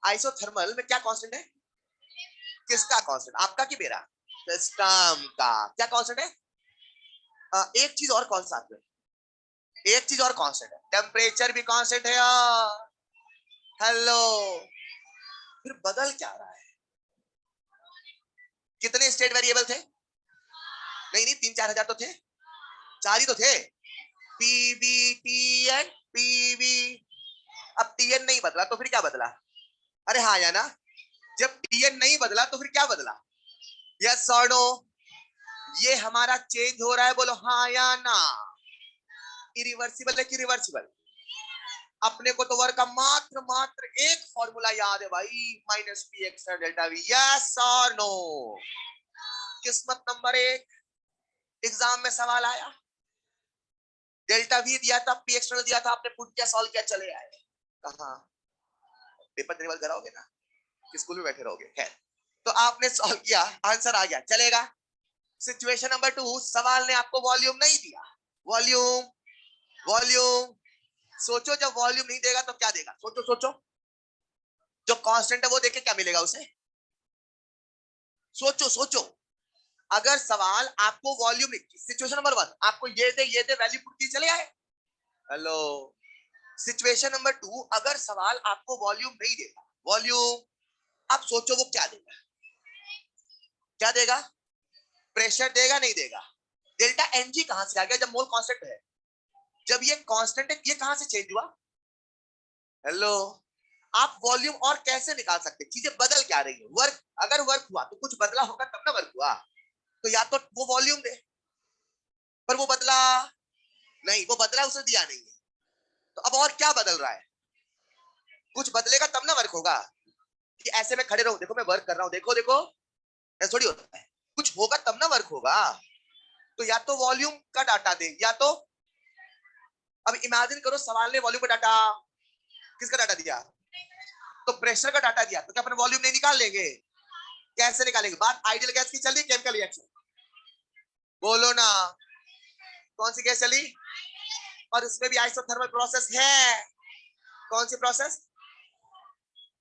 आइसोथर्मल में क्या कांस्टेंट है? किसका कांस्टेंट, आपका कि मेरा? सिस्टम का। क्या कांस्टेंट है? एक चीज और कौन सा है? एक चीज और कांस्टेंट है, टेम्परेचर भी कांस्टेंट है यार। हेलो, फिर बदल क्या रहा है? कितने स्टेट वेरिएबल थे? नहीं नहीं, 3-4 हजार तो थे, 4 ही तो थे। PV TN PV. अब टीएन नहीं बदला तो फिर क्या बदला? अरे हाँ या ना? जब टीएन नहीं बदला तो फिर क्या बदला? यस और नो? ये हमारा चेंज हो रहा है, बोलो हाँ या ना? इरिवर्सिबल है कि रिवर्सिबल? अपने को तो वर्क का मात्र मात्र एक फॉर्मूला याद है भाई, minus P x delta we. Yes और नो? किस्मत नंबर एक, एग्जाम में सवाल आया, डेल्टा वी दिया था, पी एक्सटर्नल दिया था, आपने पुट किया, सॉल्व किया, चले आए। कहा पेपर देने कराओगे ना कि स्कूल में बैठे रहोगे? खैर, तो आपने सॉल्व किया, आंसर आ गया, चलेगा। सिचुएशन नंबर 2, सवाल ने आपको वॉल्यूम नहीं दिया। Volume, volume. सोचो जब वॉल्यूम नहीं देगा तो क्या देगा? सोचो सोचो, जो कांस्टेंट है वो देके क्या मिलेगा उसे? सोचो सोचो। अगर सवाल आपको वॉल्यूम नहीं, सिचुएशन नंबर 1 आपको ये दे वैल्यू पुट की, चले आए। हेलो, सिचुएशन नंबर 2 अगर सवाल आपको वॉल्यूम नहीं देगा, वॉल्यूम, अब सोचो वो क्या देगा? क्या देगा? प्रेशर देगा नहीं देगा? डेल्टा एनजी कहां से आ गया जब मोल कांस्टेंट है? जब ये कांस्टेंट है, ये कहां से चेंज हुआ? हेलो, आप वॉल्यूम और कैसे निकाल सकते? चीजें बदल क्या रही है? वर्क, अगर वर्क हुआ तो कुछ बदला होगा तब ना वर्क हुआ। तो या तो वो वॉल्यूम दे, पर वो बदला नहीं, वो बदला उसे दिया नहीं है, तो अब और क्या बदल रहा है? कुछ बदलेगा तब ना वर्क होगा। कि ऐसे में खड़े रहो, देखो मैं वर्क कर रहा हूं, देखो देखो, ऐसा थोड़ी होता है। कुछ होगा तब ना वर्क होगा। तो या तो वॉल्यूम का डाटा दे, या तो, अब इमेजिन करो सवाल ने वॉल्यूम का डाटा, किसका डाटा दिया? तो प्रेशर का डाटा दिया, तो क्या अपन वॉल्यूम नहीं निकाल लेंगे? कैसे निकालेंगे? बात आइडियल गैस की चल रही, केमिकल रिएक्शन, बोलो ना, कौन सी गैस चली? और उसमें भी आइसोथर्मल प्रोसेस है। कौन सी प्रोसेस?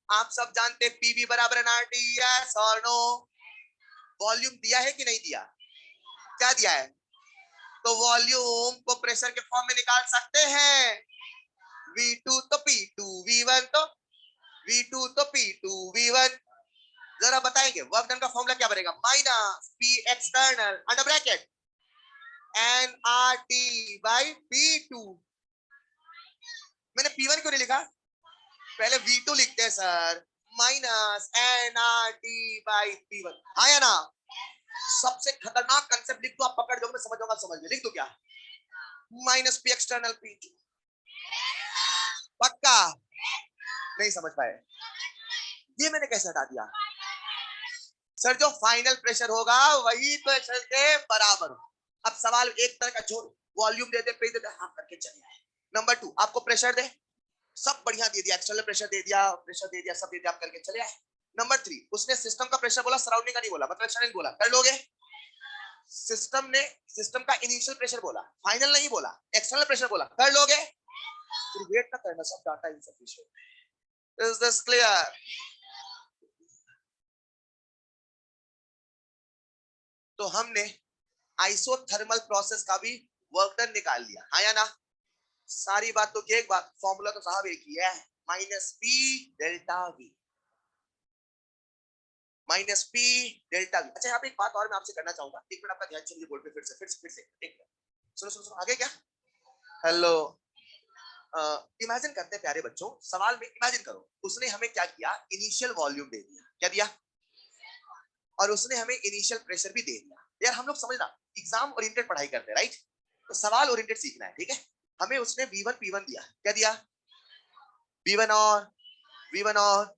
आप सब जानते हैं पीवी बराबर एनआरटी, यस और नो? वॉल्यूम दिया है कि नहीं दिया? क्या दिया है? तो वॉल्यूम को प्रेशर के फॉर्म में निकाल सकते हैं। V2 तो P2 V1 तो V2 तो P2 V1। जरा बताएंगे वर्क डन का फॉर्मूला क्या बनेगा? Minus P external under bracket nRT by P2। मैंने P1 क्यों नहीं लिखा? पहले V2 लिखते हैं sir, minus nRT by P1। आया ना? सबसे खतरनाक कंसेप्ट लिख दो, आप पकड़ जाओगे, समझ जाओगे, समझ में लिख दो क्या? Minus P external P2। पक्का? नहीं समझ पाए? ये मैंने कैसे हटा दिया? सर जो फाइनल प्रेशर होगा वही प्रेशर के बराबर हो। अब सवाल एक तरह का छोड़, वॉल्यूम दे दे, पे दे दे, हाँ करके चले आए। नंबर 2, आपको प्रेशर दे, सब बढ़िया दे दिया, एक्सटर्नल प्रेशर दे दिया, प्रेशर दे दिया, सब दे दिया, आप करके चले आए। नंबर 3, उसने सिस्टम का प्रेशर बोला, सराउंडिंग का नहीं बोला, मतलब एक्सटर्नल बोला, कर लोगे? सिस्टम ने सिस्टम का इनिशियल प्रेशर बोला, फाइनल नहीं बोला, एक्सटर्नल प्रेशर बोला, कर लोगे? फिर वेट ना करना, सब data insufficient. Is this clear? तो हमने आइसोथर्मल प्रोसेस का भी वर्क डन निकाल लिया, हाँ या ना? सारी बात तो एक बात, फॉर्मूला तो साहब एक ही है, minus P delta we, minus P delta we. अच्छा यहाँ पे एक बात और मैं आपसे करना चाहूंगा, एक मिनट आपका ध्यान चाहिए बोर्ड पे, फिर से एक मिनट, सुनो सुनो सुनो, आगे क्या? हेलो, इमेजिन करते हैं प्यारे बच्चों, सवाल में इमेजिन करो, उसने हमें क्या किया, इनिशियल वॉल्यूम दे दिया, क्या दिया? और उसने हमें इनिशियल प्रेशर भी दे दिया। यार हम लोग समझना, एग्जाम ओरिएंटेड पढ़ाई करते हैं, राइट? तो सवाल ओरिएंटेड सीखना है, ठीक है? हमें उसने V1 P1 दिया, क्या दिया? V1 और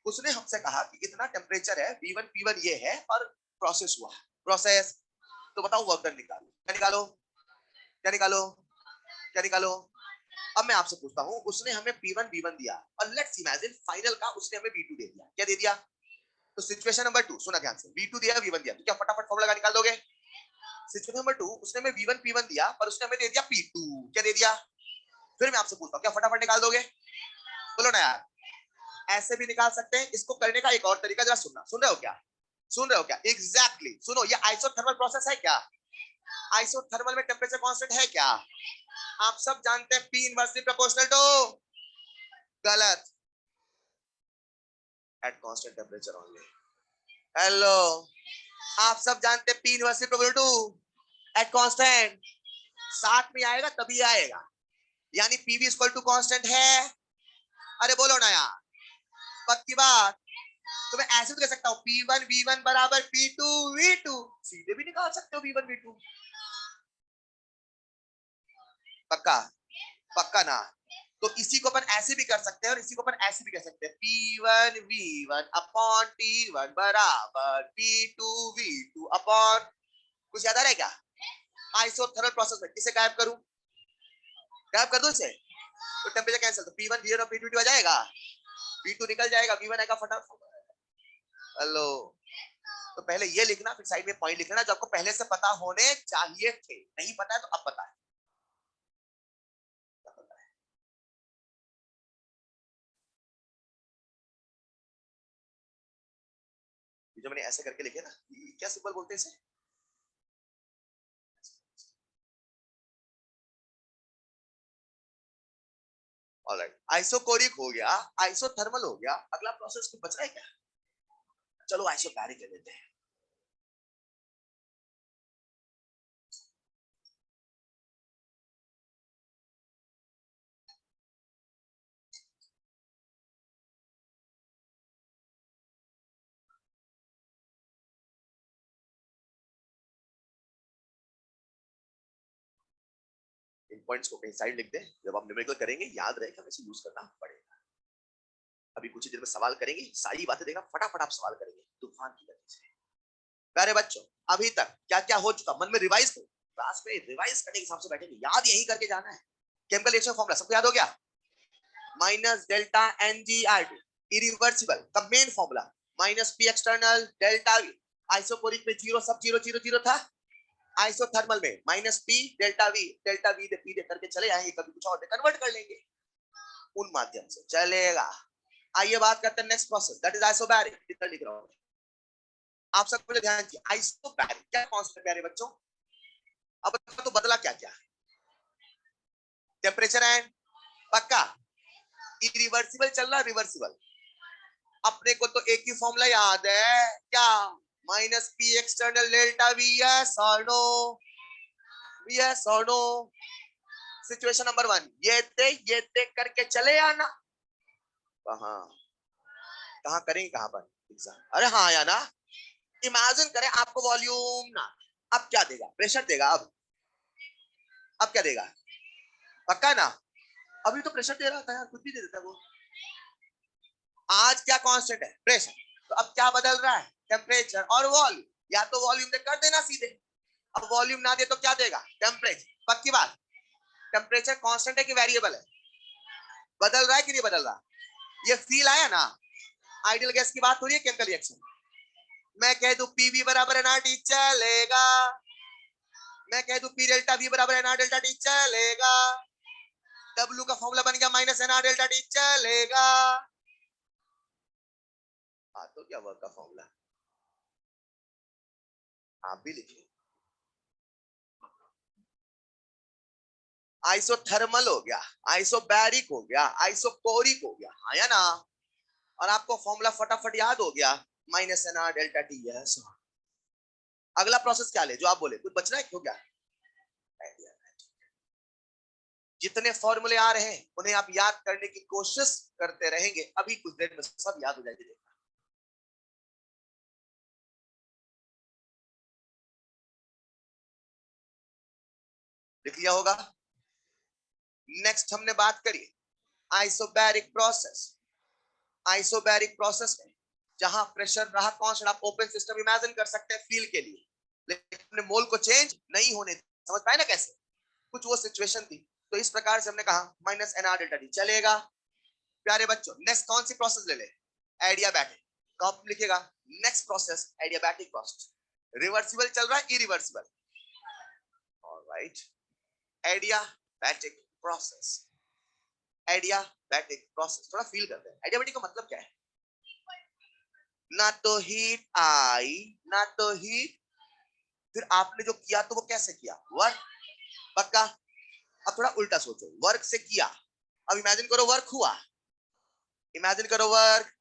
उसने हमसे कहा कि इतना टेम्परेचर है, V1 P1 ये है और प्रोसेस हुआ, प्रोसेस। तो बताओ वर्क डन निकालो, क्या निकालो, क्या निकालो, क्या निकालो? अब मैं आपसे पूछता हूं, उसने हमें P1 V1 दिया और लेट्स इमेजिन फाइनल का उसने हमें V2 दे दिया, क्या दे दिया? तो सिचुएशन नंबर 2 सुना ध्यान से, V2 दिया V1 दिया, तो क्या फटाफट फॉर्मूला निकाल दोगे? सिचुएशन नंबर 2, उसने हमें V1 P1 दिया पर उसने हमें दे दिया P2, क्या दे दिया? फिर मैं आपसे पूछता हूं, क्या फटाफट निकाल दोगे? बोलो ना यार। ऐसे भी निकाल सकते हैं, इसको करने का एक और तरीका, जरा सुनना, सुन रहे हो क्या? सुन रहे हो क्या? एग्जैक्टली सुनो, ये आइसोथर्मल प्रोसेस है क्या? आइसोथर्मल में टेम्परेचर कांस्टेंट है क्या? आप सब जानते हैं P इनवर्सली प्रोपोर्शनल टू, गलत, at constant temperature only. Hello, आप सब जानते हैं P inversely proportional to at constant, साथ में आएगा तभी आएगा, यानी PV इक्वल टू कांस्टेंट है। अरे बोलो ना यार, पक्की बात। तो मैं ऐसे भी कह सकता हूँ P1 V1 बराबर P2 V2, सीधे भी निकाल सकते हो V1 V2। पक्का? पक्का ना? तो इसी को अपन ऐसे भी कर सकते हैं और इसी को अपन ऐसे भी कह सकते हैं, P1 V1 अपॉन T1 बराबर P2 V2 अपॉन, कुछ याद आ रहा है क्या? आइसोथर्मल प्रोसेस में किसे गायब करूं? गायब कर दूं इसे, तो टेम्परेचर कैंसिल, तो P1 V1 और P2 आ जाएगा, P2 निकल जाएगा, V1 आएगा फटाफट। हेलो, तो पहले ये लिखना, फिर साइड में पॉइंट लिखना जो आपको पहले से पता होने चाहिए थे, नहीं पता है तो अब पता है। जो मैंने ऐसे करके लिखे ना, क्या सिंबल बोलते हैं इसे? ऑलराइट, आइसोकोरिक हो गया, आइसोथर्मल हो गया, अगला प्रोसेस कुछ बच रहा है क्या? चलो आइसोबैरिक ले लेते हैं। इन पॉइंट्स को कहीं साइड लिख दे, जब आप न्यूमेरिकल करेंगे याद रहेगा, हमें यूज करना पड़ेगा। अभी कुछ देर में सवाल करेंगे, सारी बातें देखना, फटाफट आप सवाल करेंगे तूफान की गति से। प्यारे बच्चों, अभी तक क्या क्या हो चुका मन में रिवाइज करो, क्लास में रिवाइज करने के हिसाब से बैठेंगे, याद यही करके जाना है। केमिकल रिएक्शन फॉर्मूला सबको याद हो गया? माइनस डेल्टा NgR2 इरिवर्सिबल का main formula, minus P external delta V, isochoric में जीरो, सब जीरो जीरो जीरो था, आइसोथर्मल में minus P delta V, delta V दे पी दे करके चले आएंगे, कभी कुछ और कन्वर्ट कर लेंगे, उन माध्यम से चलेगा। आइए बात करते हैं next process, that is isobaric. कितना लिख रहा हूं आप सबको ध्यान दीजिए। आइसोबैरिक क्या कॉन्सेप्ट प्यारे बच्चों? अब तो बदला क्या क्या? टेम्परेचर एंड पक्का इरिवर्सिबल चल रहा, रिवर्सिबल। अपने को तो एक ही फॉर्मूला याद है क्या? Minus P external delta we, yes और नो? यस और नो? सिचुएशन नंबर 1, ये ते करके चले आना। कहां कहां करेंगे, कहां पर एग्जाम? अरे हाँ या ना? इमेजिन करें आपको वॉल्यूम ना, अब क्या देगा? प्रेशर देगा। अब क्या देगा? पक्का ना? अभी तो प्रेशर दे रहा था यार, कुछ भी दे देता वो। आज क्या कांस्टेंट है? प्रेशर। तो अब क्या बदल रहा है? टेम्परेचर और वॉल्यूम। या तो वॉल्यूम दे कर देना सीधे, अब वॉल्यूम ना दे तो क्या देगा? टेम्परेचर। पक्की बात। टेम्परेचर कांस्टेंट है कि वेरिएबल है? बदल रहा है कि नहीं बदल रहा? ये फील आया ना? आइडियल गैस की बात हो रही है, केमिकल रिएक्शन। मैं कह दूं पीवी बराबर एनआर टी चलेगा, मैं कह दूं पी डेल्टा वी बराबर एनआर डेल्टा टी चलेगा, डब्ल्यू का फॉर्मूला बन गया माइनस एनआर डेल्टा टी चलेगा। हाँ तो क्या वर्क का फॉर्मूला? आप भी लिखिए। आइसोथर्मल हो गया, आइसोबैरिक हो गया, आइसोकोरिक हो गया, हाँ या ना? और आपको फॉर्मूला फटाफट याद हो गया, minus N R delta T. Yes. अगला प्रोसेस क्या ले जो आप बोले? कुछ बच रहा है? हो गया? जितने फॉर्मूले आ रहे हैं उन्हें आप याद करने की कोशिश करते रहेंगे, अभी कुछ देर में सब याद हो जाएगी। लिख लिया होगा? नेक्स्ट हमने बात करी आइसोबैरिक प्रोसेस। आइसोबैरिक प्रोसेस में जहां प्रेशर रहा कांस्टेंट, आप ओपन सिस्टम इमेजिन कर सकते हैं फील के लिए, लेकिन मोल को चेंज नहीं होने। समझ पाए ना कैसे? कुछ वो सिचुएशन थी, तो इस प्रकार से हमने कहा माइनस एनआर डेल्टा टी चलेगा। प्यारे बच्चों नेक्स्ट कौन सी प्रोसेस ले ले? एडियाबैटिक। कब लिखेगा? Next process adiabatic process. Reversible चल रहा है, irreversible? Alright, adiabatic process. Adiabatic process थोड़ा फील करते हैं। एडियाबैटिक का मतलब क्या है? ना तो हीट आई ना तो हीट, फिर आपने जो किया तो वो कैसे किया? वर्क। पक्का? अब थोड़ा उल्टा सोचो, वर्क से किया, अब इमेजिन करो वर्क हुआ। इमेजिन करो वर्क,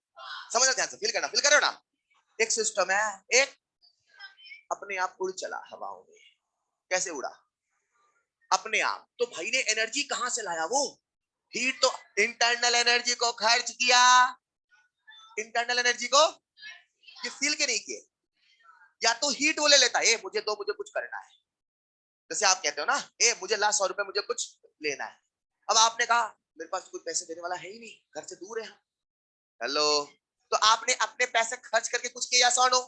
समझना ध्यान से, फील करना, फील करो ना। एक सिस्टम है, एक अपने आप उड़ चला हवाओं में। कैसे उड़ा? अपने आप। तो भाई ने एनर्जी कहां से लाया? वो हीट तो इंटरनल एनर्जी को खर्च किया। इंटरनल एनर्जी को ये फील के नहीं किए। या तो हीट वो ले लेता है, मुझे दो, मुझे कुछ करना है। जैसे आप कहते हो ना, मुझे ला 100 रुपए, मुझे कुछ लेना है। अब आपने कहा मेरे पास कुछ पैसे देने वाला है ही नहीं, घर से दूर है। हेलो, तो आपने अपने पैसे खर्च करके कुछ किया, सोनो?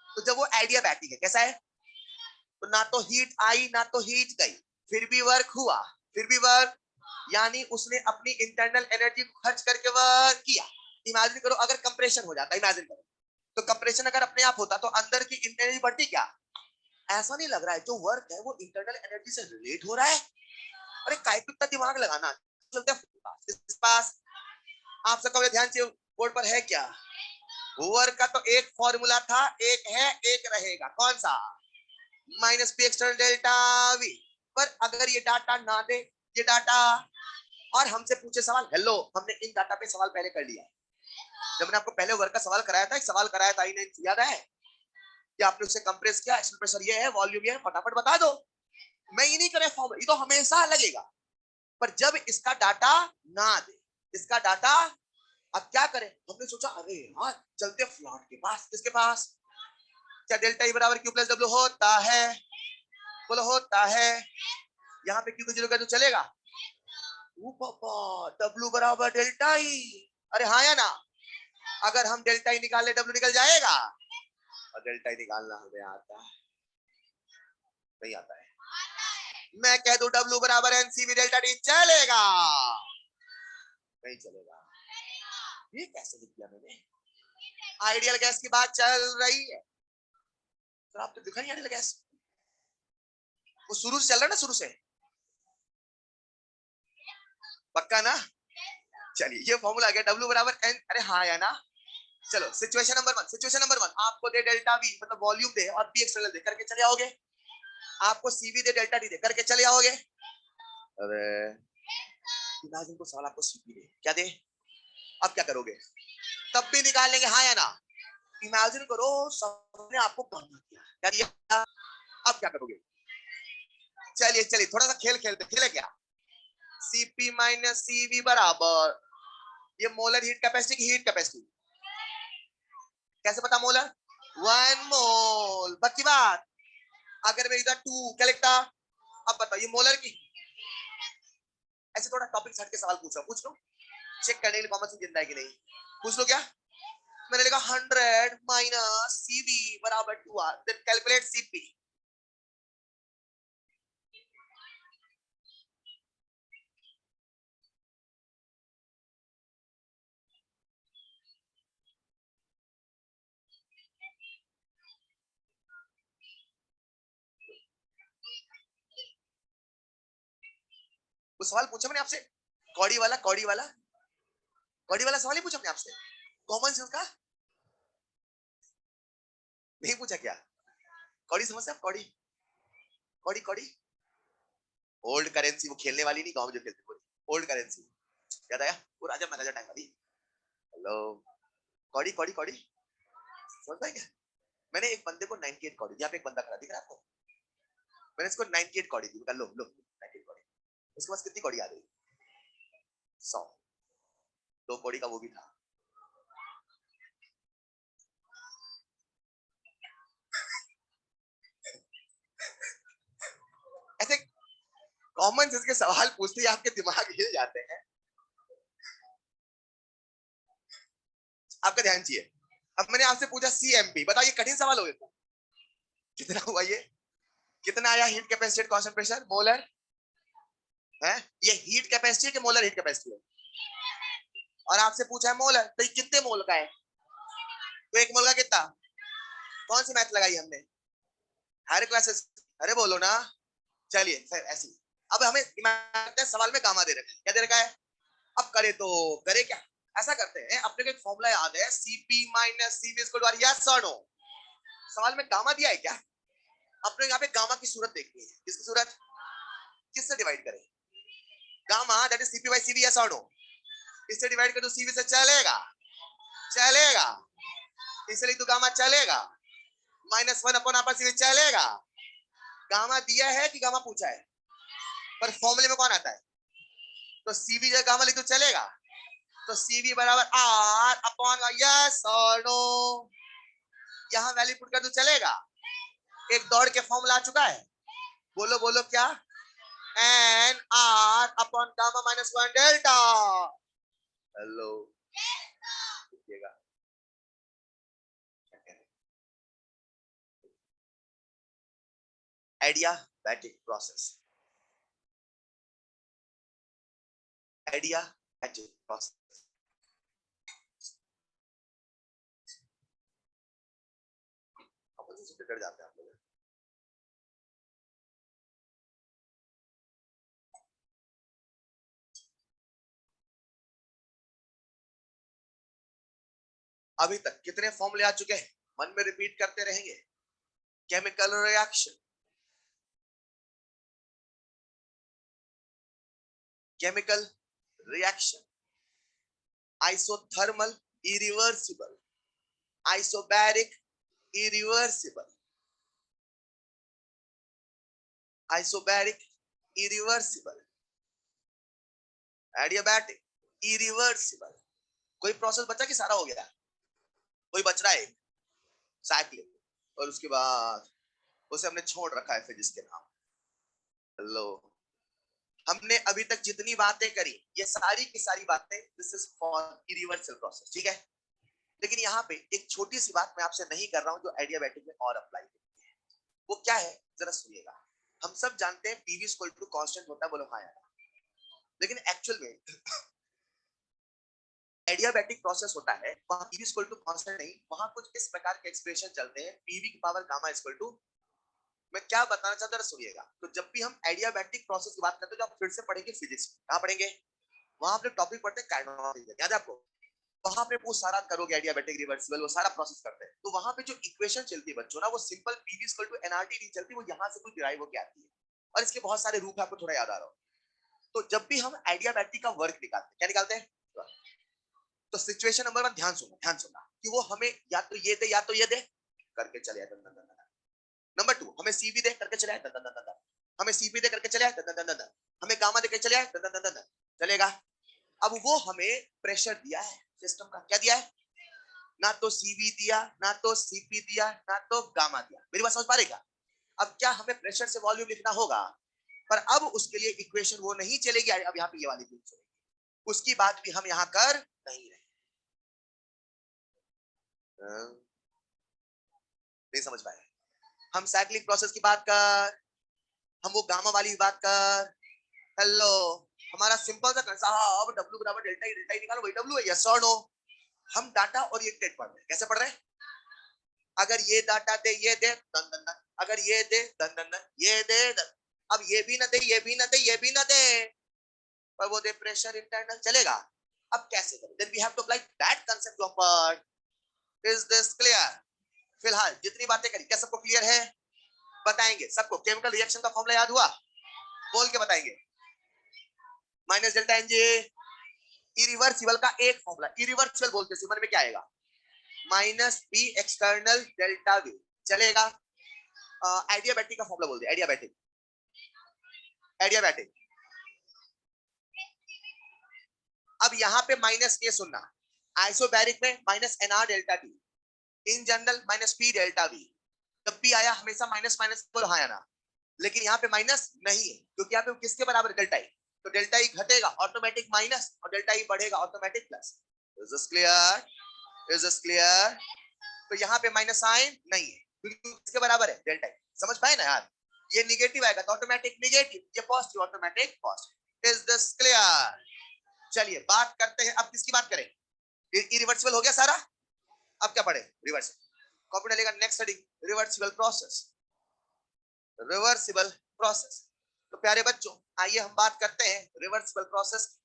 तो जब वो आइडिया बैठी है, कैसा है? तो ना तो हीट आई ना तो हीट गई, फिर भी वर्क हुआ, फिर भी वर्क, यानी उसने अपनी इंटरनल एनर्जी को खर्च करके वर्क किया। इमेजिन करो अगर कंप्रेशन हो जाता, इमेजिन करो, तो कंप्रेशन अगर अपने आप होता तो अंदर की एनर्जी बढ़ती क्या? ऐसा नहीं लग रहा है जो वर्क है वो इंटरनल एनर्जी से रिलेट हो रहा है? अरे काय को इतना दिमाग लगाना? चलते इस पास आप सबका ध्यान से बोर्ड पर है क्या? वर्क का तो एक फॉर्मूला था, एक है, एक रहेगा। कौन सा? Minus P external delta we. पर अगर ये डाटा ना दे, ये डाटा, और हमसे पूछे सवाल, हेलो हमने इन डाटा पे सवाल पहले कर लिया। जब मैंने आपको पहले वर्क का सवाल कराया था, एक सवाल कराया था, इन्हें याद है कि आपने उससे कंप्रेस किया, एक्सल प्रेशर ये है, वॉल्यूम ये है, फटाफट बता दो। मैं ये नहीं करे फॉर्मूला, ये तो हमेशा लगेगा। पर जब इसका डाटा ना दे, इसका डाटा, अब क्या करें? हमने सोचा अरे यार चलते फ्लॉट के पास। किसके पास? क्या डेल्टा ई बराबर क्यू प्लस डब्ल्यू होता है? बोलो होता है। यहाँ पे क्यू को जीरो कर तो चलेगा? पापा डब्ल्यू बराबर डेल्टा ई। अरे हाँ या ना? अगर हम डेल्टा ई निकाल ले डब्ल्यू निकल जाएगा। और डेल्टा ई निकालना हमें आता है? नहीं आता है। मैं कह दूं डब्ल्यू बराबर एनसीवी डेल्टा टी, चलेगा? नहीं चलेगा। ये कैसे लिख दिया मैंने? आइडियल गैस की बात चल रही है, तो आप तो दिखा नहीं आइडियल गैस, वो शुरू से चल रहा है ना, शुरू से। पक्का ना? चलिए ये फॉर्मूला आ गया, W बराबर N, अरे हाँ या ना। चलो सिचुएशन नंबर वन, आपको दे डेल्टा V मतलब वॉल्यूम दे और P एक्सटर्नल दे, करके चले आओगे। आपको CV दे डेल्टा T दे, करके चले आओगे। अरे इमेजिन को सवाल आपको CV दे, क्या दे, अब क्या करोगे, तब भी निकाल लेंगे हाँ या ना। इमेजिन करो सबने आपको गामा दिया, क्या दिया, अब क्या करोगे। चलिए चलिए थोड़ा सा खेल खेलते, खेले क्या, Cp माइनस CV बराबर, ये मोलर हीट कैपेसिटी की हीट कैपेसिटी, कैसे पता मोलर, 1 मोल। बाकी बात, अगर मैं इधर 2 क्या लिखता, अब बताओ ये मोलर की, ऐसे थोड़ा टॉपिक हट के सवाल पूछ रहा हूं, पूछ लो, चेक करने के लिए कॉमन सेंस जिंदा है कि नहीं, पूछ लो क्या। मैंने लिखा 100 माइनस CV बराबर 2R, देन कैलकुलेट CP। वो सवाल पूछा मैंने आपसे, कौड़ी वाला सवाल ही पूछा मैंने आपसे, कॉमन सेंस का नहीं पूछा क्या। कौड़ी समझते आप, कौड़ी कौड़ी कौड़ी, ओल्ड करेंसी, वो खेलने वाली नहीं, गांव में जो खेलते वो ओल्ड करेंसी, याद आया, वो राजा महाराजा टाइम वाली। हेलो, कौड़ी कौड़ी कौड़ी समझता है क्या। मैंने एक बंदे को 98 कौड़ी, यहाँ पे एक बंदा खड़ा दिख रहा है आपको, मैंने इसको 98 कौड़ी दी, लो लो 98 कौड़ी, उसके पास कितनी कौड़ी आ गई, 100, 2 कौड़ी का वो भी था। ऐसे कॉमन सेंस के सवाल पूछते ही आपके दिमाग हिल जाते हैं, आपका ध्यान चाहिए। अब मैंने आपसे पूछा CMP, बताइए कठिन सवाल हो गया, कितना हुआ ये, कितना आया heat capacity constant pressure molar है, ये हीट कैपेसिटी है कि मोलर हीट कैपेसिटी है, और आपसे पूछा है मोलर, तो ये कितने मोल का है, तो 1 मोल का कितना, कौन सी मैथ लगाई हमने, हर क्लासेस, अरे बोलो ना। चलिए फिर ऐसे, अब हमें सवाल में गामा दे रखा है, क्या दे रखा है, अब करे तो करे क्या, ऐसा करते हैं, अपने को एक फॉर्मूला याद है, Cp minus CV equal to R, yes और नो। सवाल में गामा दिया है क्या, अपने यहाँ पे गामा की सूरत देखनी है, किसकी सूरत, किससे डिवाइड करें, gamma that is Cp by CV, yes और नो, इससे डिवाइड कर दो CV से, चलेगा चलेगा, इसलिए तो गामा चलेगा, -1 अपॉन आपस CV चलेगा, गामा दिया है कि गामा पूछा है, पर फॉर्मूले में कौन आता है, तो CV जगह गामा लिख तो चलेगा, तो CV बराबर R अपॉन यस और नो, यहां वैल्यू पुट कर दो चलेगा, एक दौड़ के फॉर्मूला आ चुका है, बोलो बोलो क्या, N R upon gamma -1 delta. Hello देखिएगा, एडियाबैटिक प्रोसेस, एडियाबैटिक प्रोसेस, अपन से डर जाते हैं आप लोग। अभी तक कितने फॉर्मूले आ चुके हैं, मन में रिपीट करते रहेंगे, chemical reaction, chemical reaction, isothermal irreversible, isobaric irreversible, isobaric irreversible, adiabatic irreversible. कोई प्रोसेस बचा कि सारा हो गया, कोई बच रहा है, साइक्लिक, और उसके बाद उसे हमने छोड़ रखा है फिजिक्स के नाम। हेलो, हमने अभी तक जितनी बातें करी ये सारी की सारी बातें दिस इज फॉर इरिवर्सल प्रोसेस, ठीक है। लेकिन यहाँ पे एक छोटी सी बात मैं आपसे नहीं कर रहा हूं जो एडियाबैटिक में और अप्लाई होती है, वो क्या है जरा सुनिएगा। हम सब जानते हैं पीवी इक्वल टू कांस्टेंट होता है, बोलो हाँ यार, लेकिन एक्चुअल में एडियाबैटिक प्रोसेस होता है वहां पीवी इक्वल टू कांस्टेंट नहीं, वहां कुछ इस प्रकार के एक्सप्रेशन चलते हैं, पीवी की पावर गामा इक्वल टू, मैं क्या बताना चाहता हूं सुनिएगा। तो जब भी हम एडियाबैटिक प्रोसेस की बात करते हैं तो आप फिर से पढ़ेंगे फिजिक्स, कहां पढ़ेंगे, वहां पे टॉपिक पढ़ते हैं काइनेमेटिक्स, याद है आपको? वहां पे वो सारा करोगे एडियाबैटिक रिवर्सिबल, वो सारा प्रोसेस करते हैं। तो वहां पे जो इक्वेशन चलती है बच्चों ना, वो simple P V equal to N R T नहीं चलती, वो यहाँ से कुछ डिराइव होकर आती है। और इसके बहुत सारे रूप आपको थोड़ा याद आ रहा हो। तो जब भी हम एडियाबैटिक का वर्क निकालते हैं, क्या निकालते हैं? तो सिचुएशन नंबर 1 ध्यान सुनना कि वो हमें या तो ये दे या तो ये दे करके चले आए। नंबर 2 हमें सी भी दे करके चले आए, हमें सी भी दे करके चले आए, हमें गामा दे करके चले आए, चलेगा। अब वो हमें प्रेशर दिया है सिस्टम का, क्या दिया है? ना तो सीवी दिया, ना तो सीपी दिया, ना तो गामा दिया। मेरी बात समझ पा रहे क्या? अब क्या हमें प्रेशर से वॉल्यूम लिखना होगा? पर अब उसके लिए इक्वेशन वो नहीं चलेगी, अब यहाँ पे ये वाली चलेगी। उसकी बात भी हम यहाँ कर नहीं रहे। नहीं समझ पाए? हम साइक्लिक प्रोसेस की बात कर, हम वो गामा वाली बात कर। हेलो, हमारा सिंपल सा साहब W बराबर डेल्टा ई निकालो, वही W है, यस और नो। हम डाटा ओरिएंटेड पढ़ रहे हैं। कैसे पढ़ रहे हैं? अगर ये डाटा दे, ये दे, दन दन दन, अगर ये दे, दन दन दन, ये दे दन। अब ये भी ना दे, ये भी ना दे, ये भी ना दे, पर वो दे प्रेशर इंटरनल, चलेगा। अब कैसे करें? Then we have to apply that concept of part. Is this clear? फिलहाल जितनी बातें करी, क्या सबको क्लियर है? बताएंगे सबको। केमिकल रिएक्शन का फॉर्मूला याद हुआ? बोल के बताएंगे। Minus delta N J, irreversible का एक फॉर्मूला, इरिवर्सिबल बोलते सिमर में क्या आएगा? Minus B external delta V, चलेगा। एडियाबैटिक का फॉर्मूला बोल दे, एडियाबैटिक, एडियाबैटिक। अब यहाँ पे माइनस ये सुनना, आइसोबैरिक में minus N R delta T, in general minus P delta V. जब पी आया हमेशा माइनस माइनस बोल हाँ या ना, लेकिन यहाँ पे माइनस नहीं है क्योंकि यहाँ पे किसके बराबर? Delta E. तो डेल्टा ई घटेगा ऑटोमेटिक माइनस, और डेल्टा ई बढ़ेगा automatic plus. Is this clear? Is this clear? तो यहाँ पे माइनस साइन नहीं है क्योंकि किसके बराबर है? Delta E. समझ पाए ना यार? ये निगेटिव आएगा तो ऑटोमेटिक निगेटिव, ये positive automatic positive. Is this clear? चलिए बात करते हैं, अब किसकी बात करें? इरिवर्सिबल हो गया सारा। अब क्या पढ़े? रिवर्सिबल। कॉपी डालेगा next heading, reversible process, reversible process. तो प्यारे बच्चों आइए हम बात करते हैं रिवर्सिबल प्रोसेस।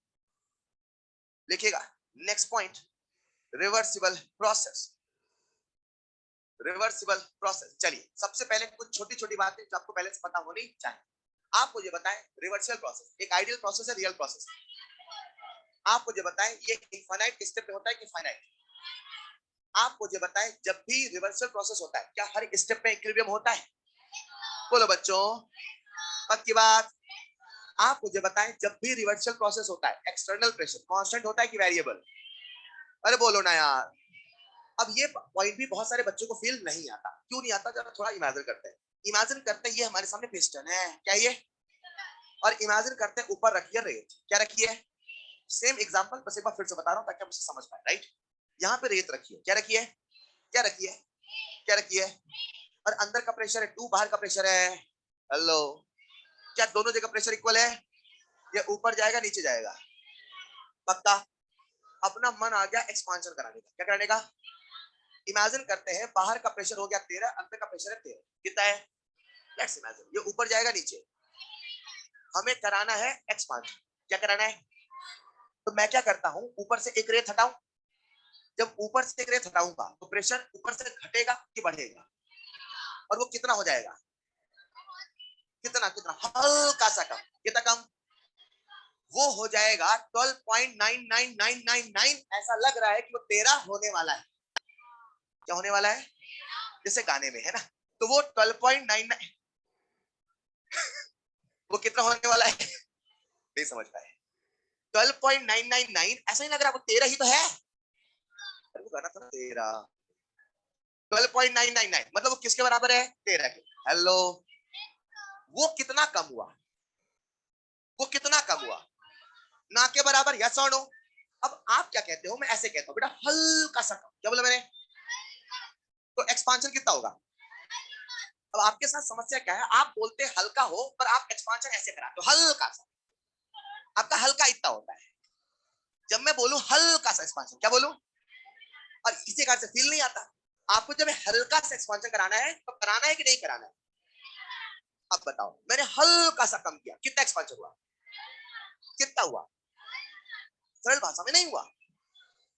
लिखिएगा next point, reversible process, reversible process. चलिए सबसे पहले कुछ छोटी छोटी बातें जो आपको पहले से पता होनी चाहिए। आप मुझे बताएं, रिवर्सिबल प्रोसेस एक आइडियल प्रोसेस है, रियल प्रोसेस? आप मुझे बताएं ये इनफाइनाइट स्टेप पे होता है कि फाइनाइट? आप मुझे बताएं जब भी रिवर्सिबल प्रोसेस होता है क्या हर स्टेप पे इक्विलिब्रियम होता है? बोलो बच्चों, पक्की बात। आप मुझे बताएं जब भी रिवर्सल प्रोसेस होता है एक्सटर्नल प्रेशर कांस्टेंट होता है कि वेरिएबल? अरे बोलो ना यार। अब ये पॉइंट भी बहुत सारे बच्चों को फील नहीं आता। क्यों नहीं आता? जरा थोड़ा इमेजिन करते हैं। इमेजिन करते हैं ये हमारे सामने पिस्टन है, क्या ये? और इमेजिन करते हैं ऊपर रखिए रेत, क्या रखी है? सेम एग्जांपल बस एक बार फिर से बता रहा हूं ताकि आप उसे समझ पाए, राइट? यहाँ पे रेत रखी है, क्या रखी है? क्या रखी है? क्या रखी है? और अंदर का प्रेशर है 2, बाहर का प्रेशर है, हेलो, क्या दोनों जगह प्रेशर इक्वल है? ये ऊपर जाएगा नीचे जाएगा? पक्का? अपना मन आ गया एक्सपांशन कराने का, क्या कराने का? इमेजिन करते हैं बाहर का प्रेशर हो गया 13, अंदर का प्रेशर है 13, कितना है? लेट्स इमेजिन ये ऊपर जाएगा नीचे, हमें कराना है एक्सपांशन। क्या कराना है? तो मैं क्या करता हूं, ऊपर से एक रेत हटाऊं। जब ऊपर से एक रेत हटाऊंगा तो प्रेशर ऊपर से घटेगा कि बढ़ेगा? और वो कितना हो जाएगा? कितना कितना? हल्का सा कम। कितना कम? वो हो जाएगा 12.99999। ऐसा लग रहा है कि वो 13 होने वाला है। क्या होने वाला है? जैसे गाने में है ना, तो वो 12.99 वो कितना होने वाला है? नहीं समझ पाए? 12.999 ऐसा ही लग रहा है, वो 13 ही तो है। अरे वो गाना था ना 13, 12.999 मतलब वो किसके बराबर है? 13 के। हेलो, वो कितना कम हुआ? वो कितना कम हुआ? ना के बराबर, यस और नो? अब आप क्या कहते हो? मैं ऐसे कहता हूं बेटा हल्का सा कम। क्या बोला मैंने? तो एक्सपांशन कितना होगा? अब आपके साथ समस्या क्या है, आप बोलते हल्का हो पर आप एक्सपांशन ऐसे कराते हो हल्का सा। आपका हल्का इतना होता है, जब मैं बोलूं हल्का सा एक्सपांशन, क्या बोलूं? और इसी कारण से फील नहीं आता। आपको जब हल्का सा एक्सपांशन कराना है तो कराना है कि नहीं कराना है? अब बताओ, मैंने हल्का सा कम किया, कितना एक्सपांशन हुआ? कितना हुआ? सरल भाषा में नहीं हुआ,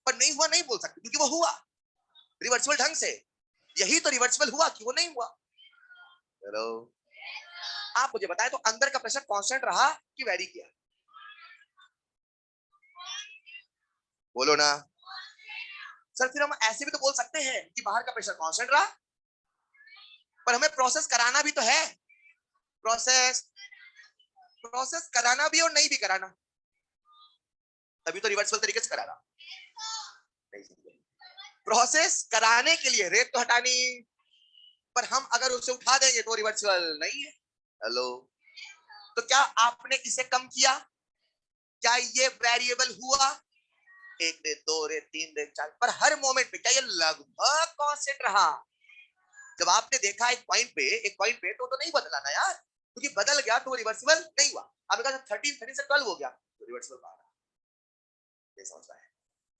पर नहीं हुआ नहीं बोल सकते क्योंकि वो हुआ रिवर्सिबल ढंग से। यही तो रिवर्सिबल हुआ कि वो नहीं हुआ। हेलो, आप मुझे बताएं तो अंदर का प्रेशर कांस्टेंट रहा कि वेरी किया? बोलो ना सर। फिर हम ऐसे भी तो बोल सकते हैं कि बाहर का प्रेशर कांस्टेंट रहा, पर हमें प्रोसेस कराना भी तो है। प्रोसेस प्रोसेस कराना भी और नहीं भी कराना, तभी तो रिवर्सिबल तरीके से कराना। प्रोसेस कराने के लिए रेत तो हटानी, पर हम अगर उसे उठा देंगे तो रिवर्सिबल नहीं है। हेलो, तो क्या आपने इसे कम किया? क्या ये वेरिएबल हुआ? एक रेत, दो रेत, तीन रेत, चार, पर हर मोमेंट पे क्या ये लगभग कांस्टेंट रहा? जब आपने देखा एक पॉइंट पे तो नहीं बदला ना यार, क्योंकि बदल गया तो रिवर्सिबल नहीं हुआ। आपने कहा 13 से 12 हो गया तो रिवर्सिबल आ रहा। ये समझ रहा है?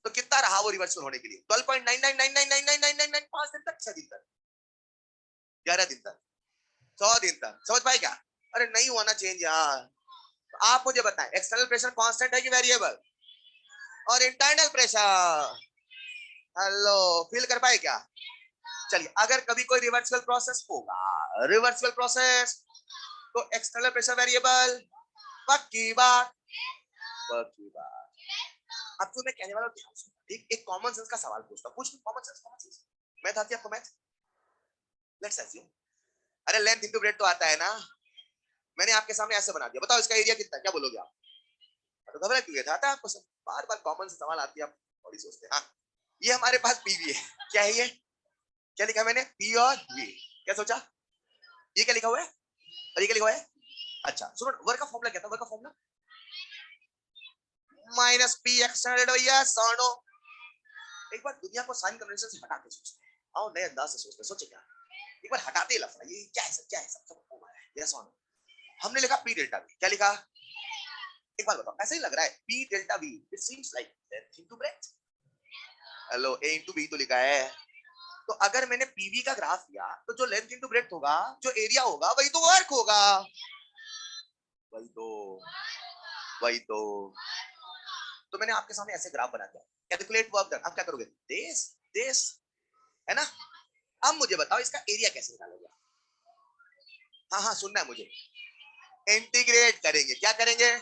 तो कितना रहा वो रिवर्सिबल होने के लिए? 12.99999999 5 दिन तक, 6 दिन तक, 11 दिन तक, 100 दिन तक। समझ पाए क्या? अरे नहीं होना चेंज यार। तो आप मुझे बताएं एक्सटर्नल प्रेशर कांस्टेंट है कि वेरिएबल? और इंटरनल प्रेशर, हेलो, फील कर पाए क्या? चलिए, अगर कभी कोई रिवर्सिबल प्रोसेस होगा, रिवर्सिबल प्रोसेस, तो एक्सटर्नल प्रेशर वेरिएबल, पक्की बात, पक्की बात। अब तो मैं कहने वाला हूं, एक कॉमन सेंस का सवाल पूछता हूं। कुछ कॉमन सेंस मैथ आती है आपको? मैथ, लेट्स अज्यूम, अरे लेंथ इनटू ब्रेड तो आता है ना। मैंने आपके सामने ऐसे बना दिया, बताओ इसका एरिया कितना है? क्या बोलोगे आप? तो घबरा क्यों था? आता है आपको सब? बार बार कॉमन से सवाल आती है, आप थोड़ी सोचते हैं। हाँ, ये हमारे पास पीवी है। क्या है ये? क्या लिखा मैंने? पी और वी। क्या सोचा? ये क्या लिखा हुआ है और ये क्या लिखा हुआ है? अच्छा सुनो, वर्क का फॉर्मूला क्या था? वर्क का फॉर्मूला माइनस पी एक्सटर्नल भैया सोनो। एक बार दुनिया को साइन कन्वेंशन से हटा के सोचते हैं, आओ नए अंदाज से सोचते हैं। सोचे क्या? एक बार हटाते ही लफड़ा, ये क्या है सब? क्या है सब? सब हो है यस और नो। हमने लिखा पी डेल्टा वी। क्या लिखा? एक बार बताओ, ऐसा ही लग रहा है P delta V, it seems like length into breadth. Hello, A into B तो लिखा है। तो अगर मैंने पीवी का ग्राफ लिया तो जो लेंथ इनटू ब्रेड्थ होगा, जो एरिया होगा, वही तो वर्क होगा। वही तो, वही तो मैंने आपके सामने ऐसे ग्राफ बना दिया, कैलकुलेट वर्क डन। अब क्या करोगे? दिस दिस, है ना? अब मुझे बताओ इसका एरिया कैसे निकालोगे? हाँ हाँ, सुनना है मुझे। इंटीग्रेट करेंगे। क्या करेंगे?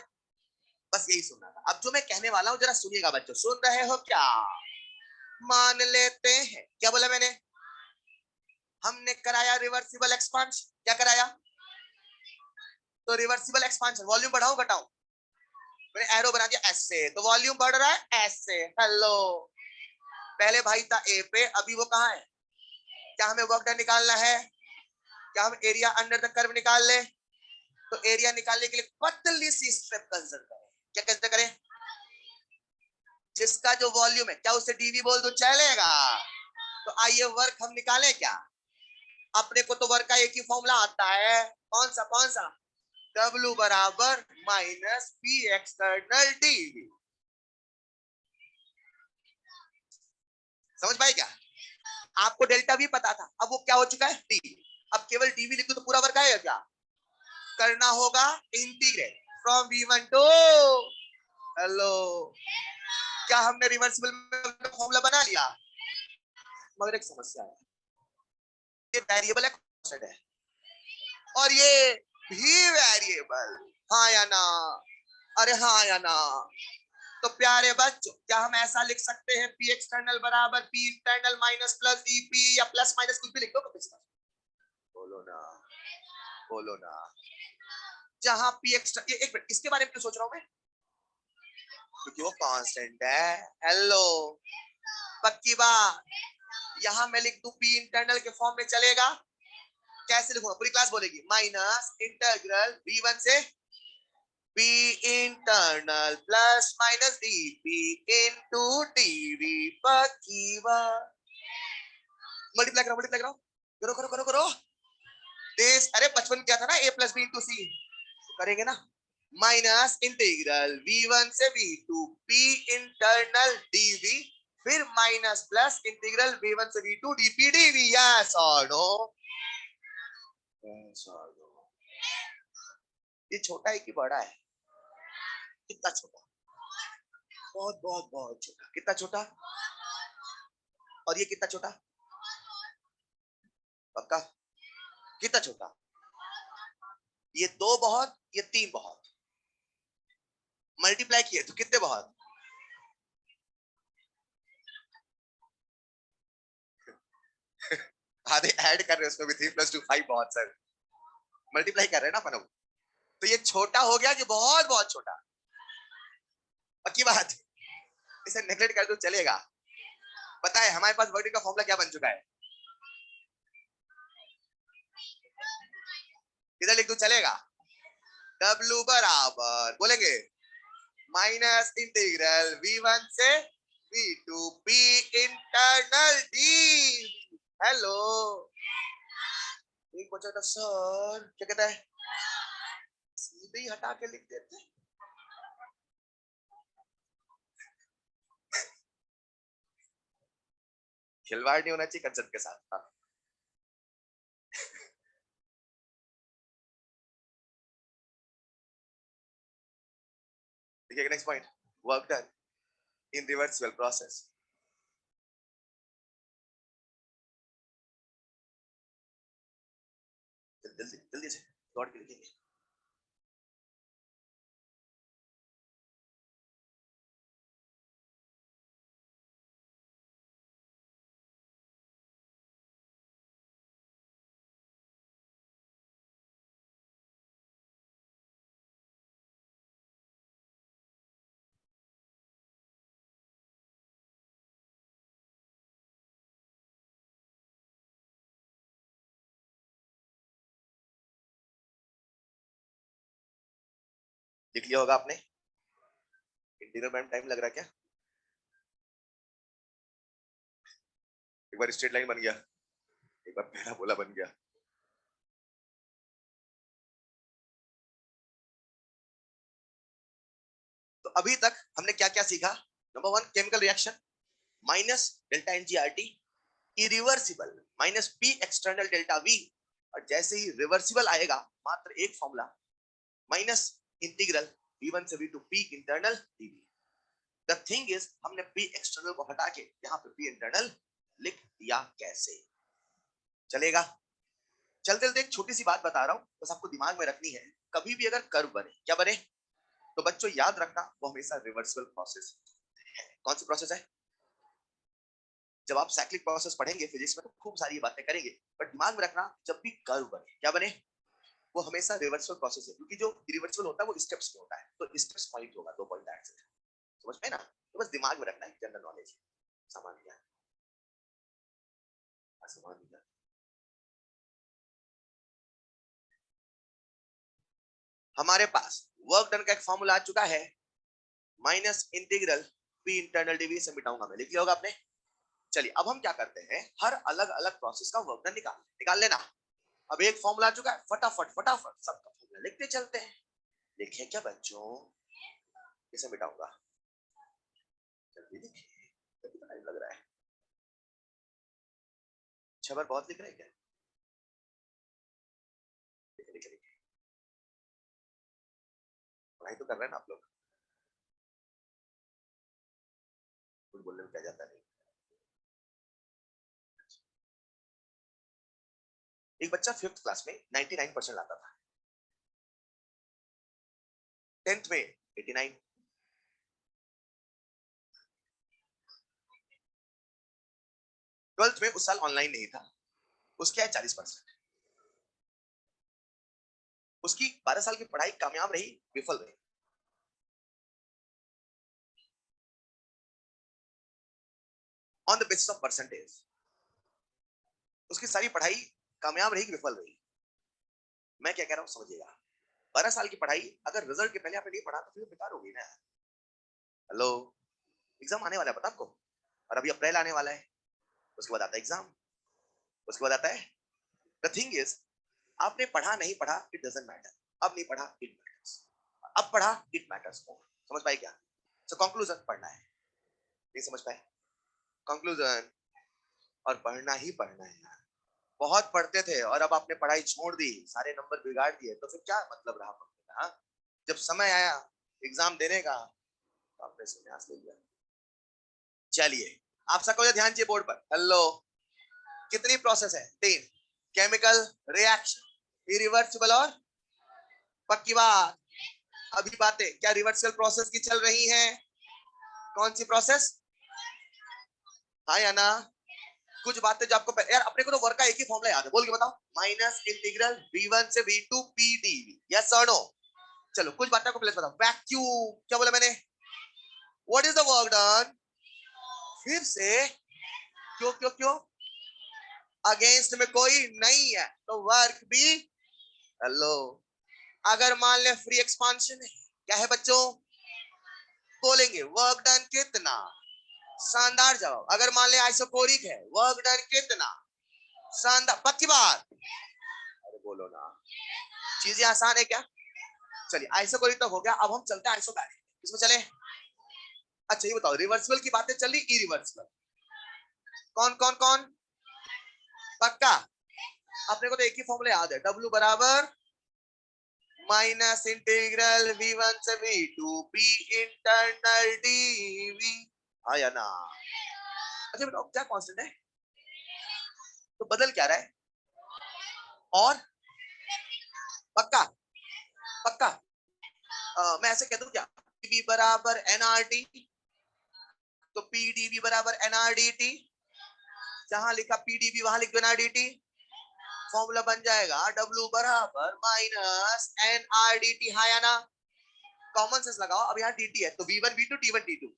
बस यही सुनना था। अब जो मैं कहने वाला हूं जरा सुनिएगा बच्चों, सुन रहे हो क्या? मान लेते हैं, क्या बोला मैंने? हमने कराया रिवर्सिबल एक्सपांशन। क्या कराया? तो रिवर्सिबल एक्सपांशन, वॉल्यूम बढ़ाऊं घटाऊं? मैंने एरो बना दिया ऐसे, तो वॉल्यूम बढ़ रहा है ऐसे। हेलो, पहले भाई था ए पे, अभी वो कहां है? क्या हमें वर्क डन निकालना है? क्या हम एरिया अंडर द कर्व निकाल ले? तो एरिया निकालने के लिए पतली सी स्टेप कंसीडर करें। क्या कंसीडर करें? जिसका जो वॉल्यूम है, क्या उसे डीवी बोल दो चलेगा? तो आइए वर्क हम निकालें क्या? अपने को तो वर्क का एक ही फॉर्मूला आता है। कौन सा? कौन सा? W बराबर माइनस पी एक्सटर्नल डीवी। समझ पाए क्या? आपको डेल्टा भी पता था, अब वो क्या हो चुका है? डी। अब केवल डीवी लिखो तो पूरा वर्क आएगा क्या? करना होगा integrate from V1 to, hello, क्या हमने रिवर्सिबल में फॉर्मूला बना लिया? मगर एक समस्या है, ये वेरिएबल है, कांस्टेंट है, और ये भी वेरिएबल। हाँ या ना? अरे हाँ या ना? तो प्यारे बच्चों, क्या हम ऐसा लिख सकते हैं पी एक्सटर्नल बराबर P internal minus plus EP, या प्लस माइनस कुछ भी लिख दो कभी? बोलो ना, बोलो ना। जहां पी एक्सटर्नल, एक मिनट, इसके बारे में क्यों सोच रहा हूं मैं? क्योंकि वो कांस्टेंट है। हेलो, पक्की बात। यहां मैं लिख दूं पी इंटरनल के फॉर्म में चलेगा? कैसे लिखूंगा? पूरी क्लास बोलेगी माइनस इंटीग्रल V1 से P internal plus minus dP into dV। पक्की बात। मल्टीप्लाई करो, मल्टीप्लाई करो, करो करो करो करो। दिस, अरे बचपन क्या था ना, A प्लस बी इंटू सी, करेंगे ना? माइनस इंटीग्रल V1 से V2 P इंटरनल dV, फिर माइनस प्लस इंटीग्रल V1 से V2 dP dV। यस और नो? यस और नो? ये छोटा है कि बड़ा है? कितना छोटा? बहुत बहुत बहुत छोटा। कितना छोटा? और ये कितना छोटा? पक्का? कितना छोटा? ये दो बहुत, ये तीन बहुत। मल्टीप्लाई किए तो कितने बहुत? आधे ऐड कर रहे हैं उसमें भी, 3 + 2 5 बहुत सर। मल्टीप्लाई कर रहे हैं ना अपन। तो ये छोटा हो गया कि बहुत बहुत छोटा? पक्की बात? इसे नेगलेक्ट कर दो चलेगा? पता है हमारे पास वर्ड का फॉर्मूला क्या बन चुका है? इधर लिख दो चलेगा? W बराबर बोलेंगे माइनस इंटीग्रल V1 से V2 P internal D. Hello, एक बचा था सर, क्या कहता है? सीधे ही हटा के लिख देते। खिलवाड़ नहीं होना चाहिए कंसेप्ट के साथ। हाँ। देखिए next point, work done in reversible process. जल्दी जल्दी से दौड़ के लिखेंगे। लिख लिया होगा आपने। इंटीग्रल में टाइम लग रहा है क्या? एक बार स्ट्रेट लाइन बन गया, एक बार पैराबोला बन गया। तो अभी तक हमने क्या क्या सीखा? Number one, chemical reaction minus delta N G R T, irreversible minus P external delta V. और जैसे ही रिवर्सिबल आएगा मात्र एक फॉर्मूला, माइनस इंटीग्रल V1 से V2 P internal dV। The thing is हमने P एक्सटर्नल को हटा के यहाँ पे P इंटरनल लिख दिया। कैसे चलेगा? चलते चलते एक छोटी सी बात बता रहा हूँ, बस आपको दिमाग में रखनी है। कभी भी अगर कर्व बने, क्या बने, तो बच्चों याद रखना वो हमेशा रिवर्सिबल प्रोसेस है। कौन सी प्रोसेस है? जब आप साइक्लिक प्रोसेस पढ़ेंगे फिजिक्स में तो खूब सारी बातें करेंगे, बट दिमाग में रखना जब भी कर्व बने, क्या बने, वो हमेशा रिवर्सिबल प्रोसेस है। क्योंकि जो इरिवर्सिबल होता है वो स्टेप्स में होता है, तो स्टेप्स पॉइंट होगा 2 पॉइंट आंसर। समझ में ना? तो बस दिमाग में रखना है, जनरल नॉलेज, सामान्य ज्ञान, असामान्य ज्ञान। हमारे पास वर्क डन का एक फॉर्मूला आ चुका है, minus integral P internal D V से मिटाऊंगा मैं। लिख लिया होगा आपने। चलिए अब हम क्या करते हैं, हर अलग अलग प्रोसेस का वर्क डन निकाल लेना। अब एक फॉर्मूला आ चुका है, फटाफट फटाफट सबका फॉर्मूला लिखते चलते हैं। लिखे क्या बच्चों? इसे मिटाऊंगा, जल्दी लिखिए, कितना टाइम लग रहा है? 6 बार बहुत लिख रहे हैं क्या? लिखे लिखे लिखे, पढ़ाई तो कर रहे हैं ना आप लोग, कुछ बोलने में क्या जाता नहीं। एक बच्चा 5th क्लास में 99% लाता था, 10th में 89, 12th में उस साल ऑनलाइन नहीं था, उसके आए 40%। उसकी 12 साल की पढ़ाई कामयाब रही, विफल रही। On the basis of percentage, उसकी सारी पढ़ाई कामयाब रही कि विफल रही। मैं क्या कह रहा हूं समझिएगा, 12 साल की पढ़ाई अगर रिजल्ट के पहले आपने नहीं पढ़ा तो फिर बेकार होगी ना। हेलो, एग्जाम आने वाला है पता आपको, और अभी अप्रैल आने वाला है, उसके बाद आता है एग्जाम, उसके बाद आता है। द थिंग इज, आपने पढ़ा नहीं पढ़ा इट डजंट मैटर, अब नहीं पढ़ा इट मैटर्स, अब पढ़ा इट मैटर्स मोर। समझ पाए क्या? सो कंक्लूजन पढ़ना है, नहीं समझ पाए? कंक्लूजन, और पढ़ना ही पढ़ना है यार। बहुत पढ़ते थे और अब आपने पढ़ाई छोड़ दी, सारे नंबर बिगाड़ दिए, तो फिर क्या मतलब रहा पढ़ने का? हाँ? जब समय आया एग्जाम देने का, आपने संन्यास ले लिया। चलिए आप सबको ध्यान चाहिए बोर्ड पर। हेलो, कितनी प्रोसेस है? 3। केमिकल रिएक्शन, इरिवर्सिबल और पक्की बात। अभी बातें क्या रिवर्सिबल प्रोसेस की चल रही हैं? कौन सी प्रोसेस? हाँ या ना? कुछ बातें जो आपको यार अपने को तो वर्क का एक ही फॉर्मूला याद है, बोल के बताओ। माइनस इंटीग्रल v1 से v2 pdv। यस और नो? चलो कुछ बातें को पहले बताओ। वैक्यूम, क्या बोला मैंने? What is the work done? फिर से क्यों क्यों क्यों? अगेंस्ट में कोई नहीं है तो वर्क भी। हेलो, अगर मान ले फ्री एक्सपांशन है, क्या है बच्चों? बोलेंगे वर्क डन कितना? शानदार जवाब। अगर मान ले आइसोकोरिक है, वर्क डन कितना? शानदार, पक्की बात। अरे बोलो ना, चीजें आसान है क्या? चलिए आइसोकोरिक तक हो गया, अब हम चलते हैं आइसोबैरिक। इसमें चले। अच्छा ये बताओ, रिवर्सिबल की बातें चल रही, इरिवर्सिबल कौन कौन कौन? पक्का? अपने को तो एक ही फॉर्मूला याद है, W बराबर माइनस इंटीग्रल v1 से v2 p इंटरनल dv। हाँ या ना? अच्छा बताओ क्या कांस्टेंट है? तो बदल क्या रहा है? और पक्का? पक्का? मैं ऐसे कह दूं क्या? v बराबर nRT, तो pdv बराबर nRDT। जहां लिखा pdv वहां लिख दो nRDT। फॉर्मूला बन जाएगा W बराबर माइनस nRDT। हाँ या ना? कॉमन सेंस लगाओ। अब यहाँ dt है तो v1 v2 t1 t2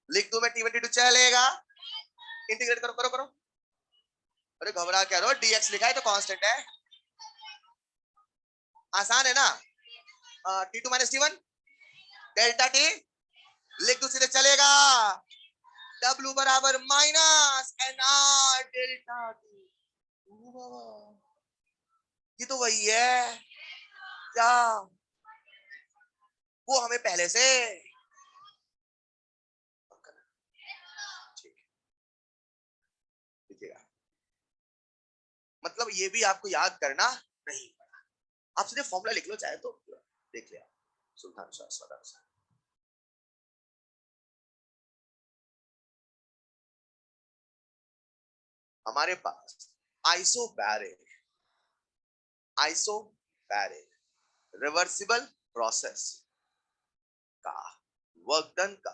लिख दूं मैं, t1 t2 चलेगा। इंटीग्रेट करो करो करो। अरे घबरा क्या रहो, dx लिखा है तो कांस्टेंट है, आसान है ना? t2 minus t1 delta t लिख दो सीधे, चलेगा। W बराबर माइनस nr डेल्टा t। ये तो वही है क्या? वो हमें पहले से लिखिएगा। मतलब ये भी आपको याद करना नहीं पड़ा, आप सीधे फॉर्मूला लिख लो चाहे तो, देख लिया। सुल्तान शाह सदार शाह। हमारे पास आइसोबैरिक, आइसोबैरिक रिवर्सिबल प्रोसेस का वर्क डन का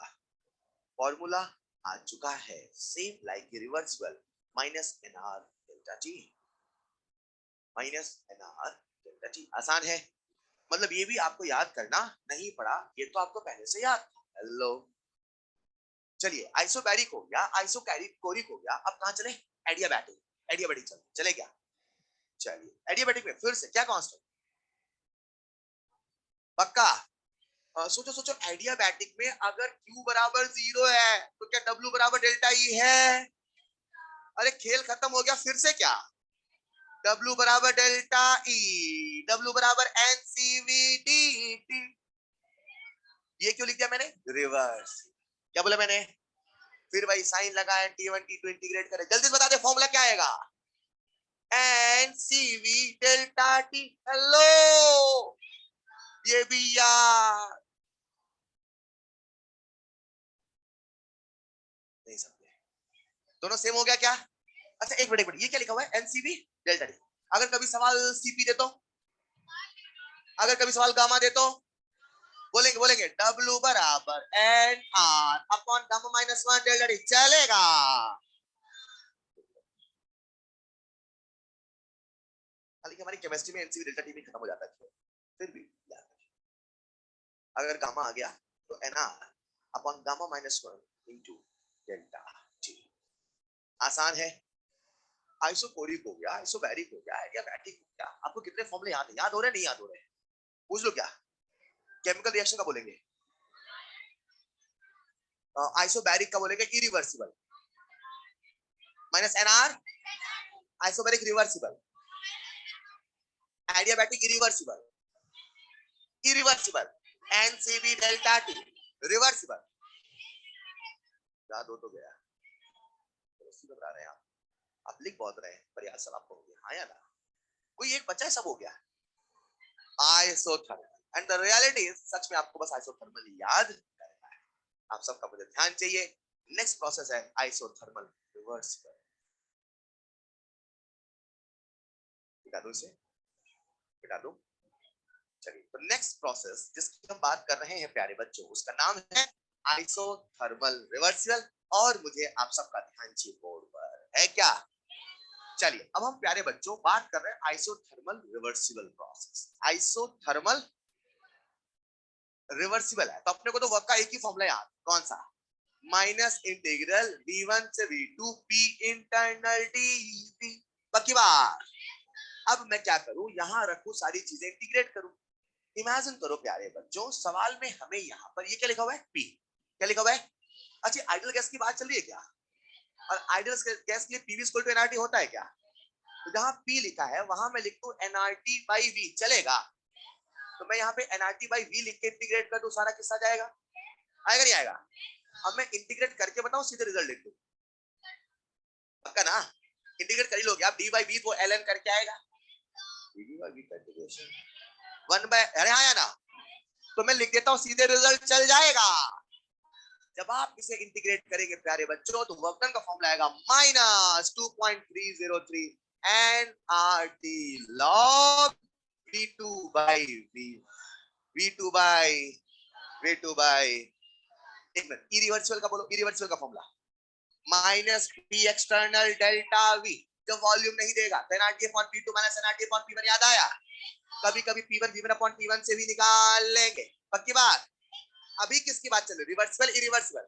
फॉर्मूला आ चुका है, same like reversible minus N R delta T. Minus N R delta T आसान है, मतलब ये भी आपको याद करना नहीं पड़ा, ये तो आपको पहले से याद था। हेलो, चलिए आइसोबैरिक हो गया, आइसोकोरिक हो गया, अब कहां चले? एडियाबैटिक। एडियाबैटिक चले क्या? चलिए एडियाबैटिक में फिर से क्या कांस्टेंट? पक्का? सोचो सोचो, एडियाबैटिक में अगर Q बराबर 0 है तो क्या W बराबर डेल्टा E है? अरे खेल खत्म हो गया, फिर से क्या? W बराबर डेल्टा E, W बराबर NCVDT। ये क्यों लिख दिया मैंने? रिवर्स। क्या बोला मैंने? फिर वही साइन लगाया, T1 T2 इंटीग्रेट करें। जल्दी से बता दे फॉर्मूला क्या आएगा? NCV delta T। हेलो, ये भी यार नहीं समझे? दोनों सेम हो गया क्या? अच्छा एक मिनट, ये क्या लिखा हुआ है? NCB delta T. अगर कभी सवाल सीपी दे तो, अगर कभी सवाल गामा दे तो बोलेंगे बोलेंगे W बराबर N R upon gamma minus 1 delta T. चलेगा। हालांकि हमारी केमिस्ट्री में एनसीबी डेल्टा टी भी खत्म हो जाता है, फिर भी याद रखिए। अगर गामा आ गया तो N R upon gamma minus 1 into delta T. आसान है। आइसोकोरिक हो गया, आइसोबैरिक हो गया, एडियाबैटिक हो गया। आपको कितने फॉर्मूले याद है? याद हो रहे हैं नहीं याद हो रहे हैं? पूछ लो क्या? केमिकल रिएक्शन का बोलेंगे, आइसोबैरिक का बोलेंगे irreversible, minus N R isobaric reversible, adiabatic irreversible, irreversible N C B delta T reversible. याद हो तो गया, घबरा रहे हैं आप लिख बहुत रहे हैं, प्रयास सब आपको हो गया। हाँ या ना? कोई एक बच्चा है, सब हो गया। Isothermal, and the reality is, सच में आपको बस आइसोथर्मल याद करना है। आप सबका मुझे ध्यान चाहिए। नेक्स्ट प्रोसेस है आइसोथर्मल रिवर्सिबल। मिटा दो इसे, मिटा दो। चलिए, तो नेक्स्ट प्रोसेस जिसकी हम बात कर रहे हैं प्यारे बच्चों, उसका नाम है आइसोथर्मल रिवर्सिबल। और मुझे आप सबका ध्यान चाहिए बोर्ड पर, है क्या? चलिए, अब हम प्यारे बच्चों बात कर रहे हैं isothermal reversible process. Isothermal reversible है तो अपने को तो वर्क का एक ही फॉर्मूला याद, कौन सा? माइनस इंटीग्रल v1 से v2 p इंटरनल dt। बाकी बात, अब मैं क्या करूं, यहां रखूं सारी चीजें इंटीग्रेट करूं। इमेजिन करो प्यारे बच्चों, सवाल में हमें यहाँ पर ये क्या लिखा हुआ है? p। क्या लिखा हुआ है? अच्छा, आइडियल गैस की बात चल रही है क्या? और आइडियल गैस के लिए पीवी इक्वल टू एनआरटी होता है क्या? तो जहां p लिखा है वहां मैं लिख दूं एनआरटी बाई वी, चलेगा? तो मैं यहाँ पे एनआरटी बाई वी लिख के इंटीग्रेट कर दूं, सारा किस्सा जाएगा? आएगा नहीं आएगा? अब मैं इंटीग्रेट करके बताऊं, सीधे रिजल्ट लिख दूं? पक्का ना? इंटीग्रेट कर ही लोगे आप, डी बाई वी तो एल एन करके आएगा, डी बाई वी का इंटीग्रेशन 1 बाय, अरे हाँ या ना? तो मैं लिख देता हूं, सीधे रिजल्ट चल जाएगा। जब आप इसे इंटीग्रेट करेंगे प्यारे बच्चों, तो वर्क डन का फॉर्मूला आएगा minus 2.303 N R T log v2 by V, v2 by v2 by, एक मिनट, इरिवर्सिबल का बोलो, इरिवर्सिबल का formula minus P external delta V. जब वॉल्यूम नहीं देगा तो N R T upon P two minus N R T upon P one, याद आया? कभी कभी p1 v1 अपॉन p1 से भी निकाल लेंगे, पक्की बात। अभी किसकी बात चल रही है? Reversible irreversible?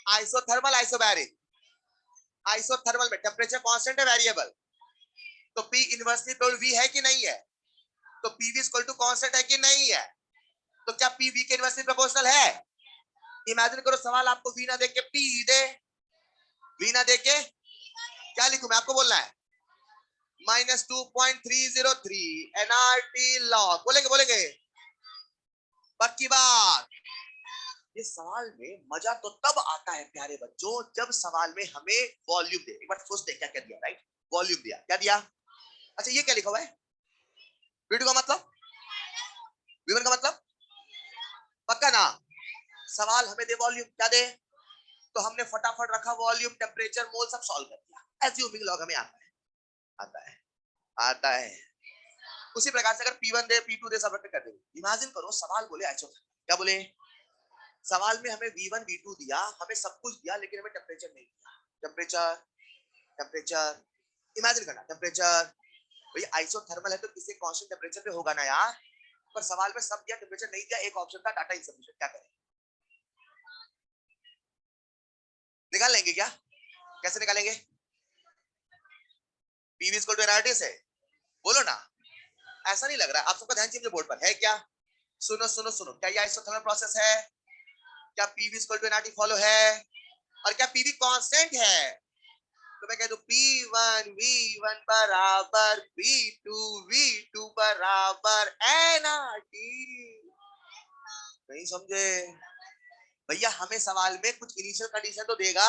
Isothermal isobaric? Isothermal में टेम्परेचर कांस्टेंट है, वेरिएबल, तो P इनवर्सली इक्वल V है कि नहीं है? तो PV इक्वल टू कांस्टेंट है कि नहीं है? तो क्या P V के इनवर्सली प्रोपोर्शनल है? इमेजिन करो सवाल आपको V ना देके P दे, V ना देके क्या लिखूं मैं, आपको बोलना है माइनस 2.303 एनआरटी लॉग, बोलेंगे बोलेंगे? पक्की बात। ये सवाल में मजा तो तब आता है प्यारे बच्चों जब सवाल में हमें वॉल्यूम दे। एक बार सोचते क्या क्या दिया, राइट? वॉल्यूम दिया, क्या दिया? अच्छा, ये क्या लिखा हुआ है? V2 का मतलब, V1 का मतलब, पक्का ना? सवाल हमें दे वॉल्यूम, क्या दे? तो हमने फटाफट रखा वॉल्यूम, टेम्परेचर, मोल सब सॉल्व कर दिया। एज्यूमिंग लॉग हमें आता है, आता है, आता है। उसी प्रकार से अगर P1 दे, P2 दे, सब रख के कर देंगे। इमेजिन करो सवाल बोले आइसोथर्मल, क्या बोले? सवाल में हमें V1 V2 दिया, हमें सब कुछ दिया, लेकिन हमें टेम्परेचर नहीं दिया। टेम्परेचर, टेम्परेचर, इमेजिन करना टेम्परेचर। भाई आइसोथर्मल है तो किसी कांस्टेंट टेम्परेचर पे होगा ना यार। पर सवाल में सब दिया, टेम्परेचर नहीं दिया, एक ऑप्शन था डाटा इनसफिशिएंट, क्या करें? निकाल लेंगे क्या? कैसे निकालेंगे? पीवी इक्वल टू एनआरटी से, बोलो ना। ऐसा नहीं लग रहा, आप सबका ध्यान चाहिए बोर्ड पर, है क्या? सुनो सुनो सुनो, क्या ये आइसोथर्मल प्रोसेस है? क्या P V equal to N R T follow है? और क्या पीवी कांस्टेंट है? तो मैं कह दूं P1 V1 बराबर P2 V2 बराबर एनआरटी। नहीं समझे भैया? हमें सवाल में कुछ इनिशियल कंडीशन तो देगा,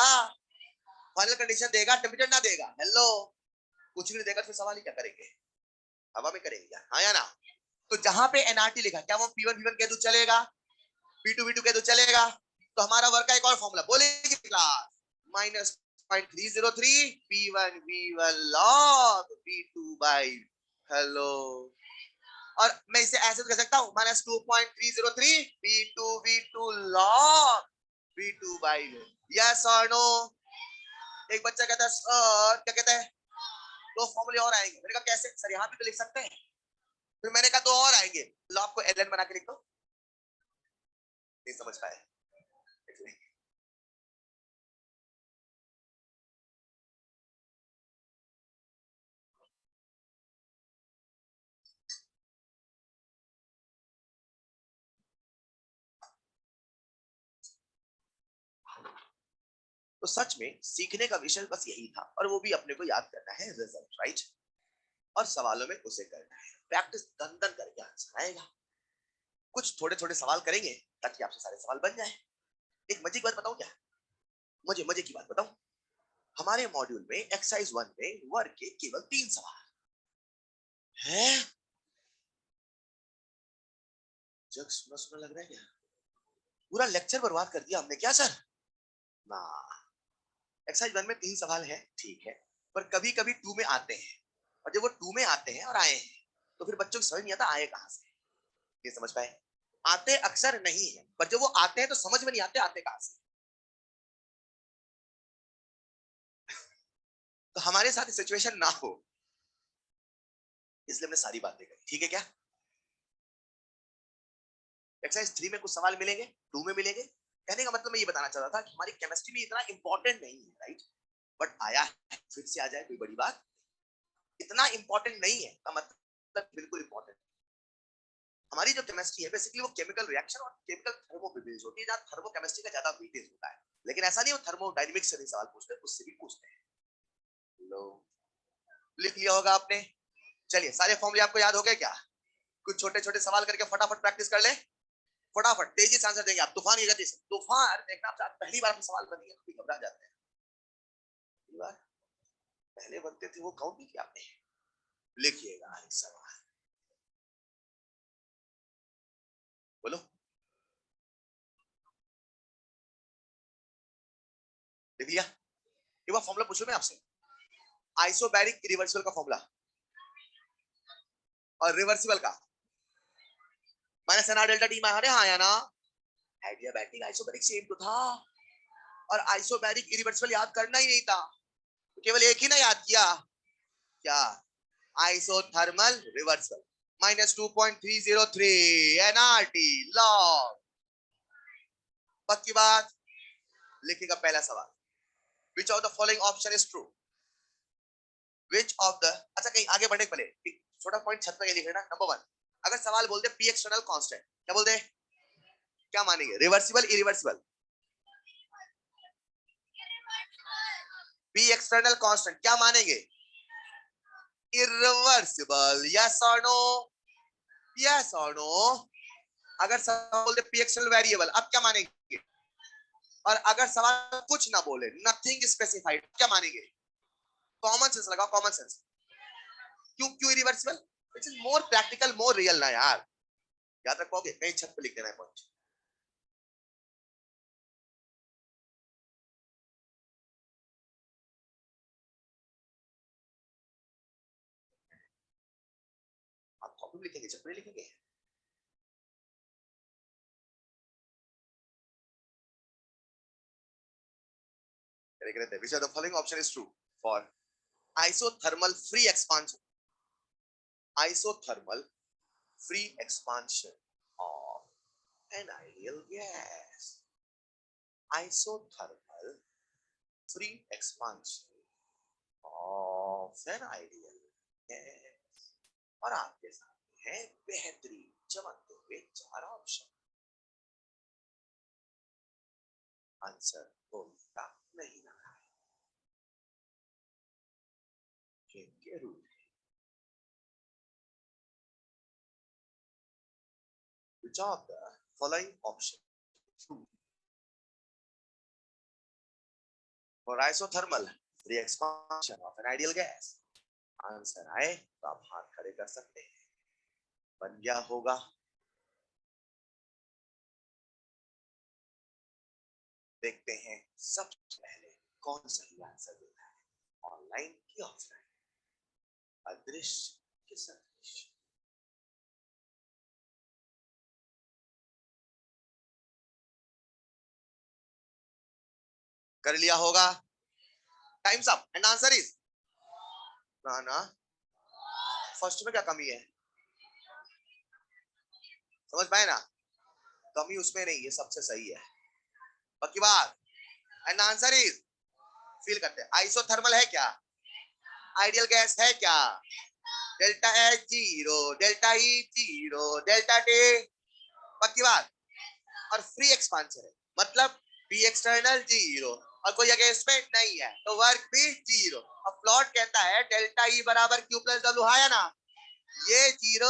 फाइनल कंडीशन देगा, टेम्परेचर ना देगा। हेलो, कुछ भी नहीं देगा, फिर सवाल ही क्या करेंगे? हवा में करेंगे क्या? हाँ या ना? तो जहां पे एनआरटी लिखा, क्या वो P1 V1 कह दूं चलेगा? P2 V2 कह दूं चलेगा? तो हमारा वर्क का एक और फॉर्मूला बोलेगी class, minus 0.303 P1 V1 log P2 by, hello. और मैं इसे ऐसे कह सकता हूं, minus 2.303 P2 V2 log V2 by, yes और नो? एक बच्चा कहता है सर, क्या कहता है? दो फॉर्मूले और आएंगे। मैंने कहा कैसे सर? यहाँ भी तो लिख सकते हैं। फिर मैंने कहा दो और आएंगे, लॉग को एलएन बना के लिख दो। नहीं समझ पाए? तो सच में सीखने का विषय बस यही था, और वो भी अपने को याद करना है रिजल्ट, राइट? और सवालों में उसे करना है, प्रैक्टिस दन दन करके आंसर आएगा। कुछ थोड़े थोड़े सवाल करेंगे ताकि आपसे सारे सवाल बन जाए। एक मजे की बात बताऊं क्या? मुझे मजे की बात बताऊं, हमारे मॉड्यूल में एक्सरसाइज 1 में वर्ग के केवल 3 सवाल हैं। जग सुना सुना लग रहा है क्या? पूरा लेक्चर बर्बाद कर दिया हमने क्या सर ना। एक्सरसाइज 1 में 3 सवाल है ठीक है, पर कभी कभी 2 में आते हैं, और जब वो 2 में आते हैं और आए हैं तो फिर बच्चों को समझ नहीं आता आए कहां से। ये समझ पाए, आते अक्सर नहीं है, पर जब वो आते हैं तो समझ में नहीं आते आते कहां से। तो हमारे साथ सिचुएशन ना हो, इसलिए हमने सारी बातें करी, ठीक है क्या। एक्सरसाइज 3 में कुछ सवाल मिलेंगे, 2 में मिलेंगे। कहने का मतलब मैं ये बताना चाह रहा था कि हमारी केमिस्ट्री में इतना इंपॉर्टेंट नहीं है, राइट, बट आया है, फिर से आ जाए कोई बड़ी बात। इतना इंपॉर्टेंट नहीं है का मतलब बिल्कुल इंपॉर्टेंट। हमारी जो केमिस्ट्री है बेसिकली वो केमिकल रिएक्शन और केमिकल थर्मोफिजिक्स होती है, जहां थर्मोकेमिस्ट्री का ज्यादा वेटेज होता है। लेकिन ऐसा नहीं, वो थर्मोडायनेमिक्स से नहीं सवाल पूछते, उससे भी पूछते हैं। लो, लिख लिया होगा आपने। चलिए, सारे फॉर्मूले आपको याद हो गए क्या। कुछ छोटे छोटे सवाल करके फटाफट प्रैक्टिस कर ले, फटाफट तेजी से आंसर देंगे आप, तूफान की गति से। तूफान देखना, आप पहली बार में सवाल बनी है तो घबरा जाते हैं। पहली बार पहले बनते थे वो काउंट नहीं किया आपने। लिखिएगा एक सवाल, बोलो। लिख लिया। एक बार फॉर्मूला पूछूं मैं आपसे, आइसोबैरिक रिवर्सिबल का फॉर्मूला और रिवर्सिबल का minus N R delta T मार हाँ या ना। एडियाबैटिक आइसोबैरिक सेम तो था, और आइसोबैरिक इरिवर्सिबल याद करना ही नहीं था, तो केवल एक ही ना याद किया, क्या, isothermal reversal minus 2.303 N R T log. पक्की बात। लिखेगा पहला सवाल, which of the following option is true. Which of the, अच्छा कहीं आगे बढ़ने के पहले एक छोटा पॉइंट छत पे लिख लेना। नंबर 1, अगर सवाल बोलते पी एक्सटर्नल कांस्टेंट, क्या बोलते, क्या मानेंगे, reversible irreversible. P external constant क्या मानेंगे, इरिवर्सिबल, यस और नो, यस और नो। अगर सवाल बोलते पी एक्सटर्नल वेरिएबल, अब क्या मानेंगे। और अगर सवाल कुछ ना बोले, नथिंग स्पेसिफाइड, क्या मानेंगे। कॉमन सेंस लगाओ, कॉमन सेंस। क्यों क्यों irreversible, it is more practical, more real ना यार। याद रख पाओगे, कहीं छत पे लिख देना है पॉइंट। आप कॉपी में लिखेंगे, छत पे लिखेंगे। Which of the following option is true for isothermal free expansion, isothermal free expansion of an ideal gas, isothermal free expansion of an ideal gas। और आपके सामने है बेहतरीन चमकते हुए 4 ऑप्शन। आंसर बोलता नहीं रहा है, के rule. Which of the following option true for isothermal free expansion of an ideal gas। Answer आए तो आप हाथ खड़े कर सकते हैं, बन गया होगा। देखते हैं सबसे पहले कौन सही आंसर देता है, ऑनलाइन की ऑफलाइन, अदृश्य की सदृश। कर लिया होगा, times up and answer is ना ना। फर्स्ट में क्या कमी है, समझ पाए ना, कमी उसमें नहीं है, सबसे सही है, पक्की बात। एंड आंसर इज, फील करते हैं, आइसोथर्मल है क्या, आइडियल गैस है क्या, delta H zero, delta E zero, delta T, पक्की बात। और फ्री एक्सपांशन है, मतलब बी एक्सटर्नल जीरो और कोई अगेंस्टमेंट नहीं है तो वर्क भी जीरो। अब प्लॉट कहता है डेल्टा ई बराबर क्यू प्लस डब्ल्यू, है ना, ये जीरो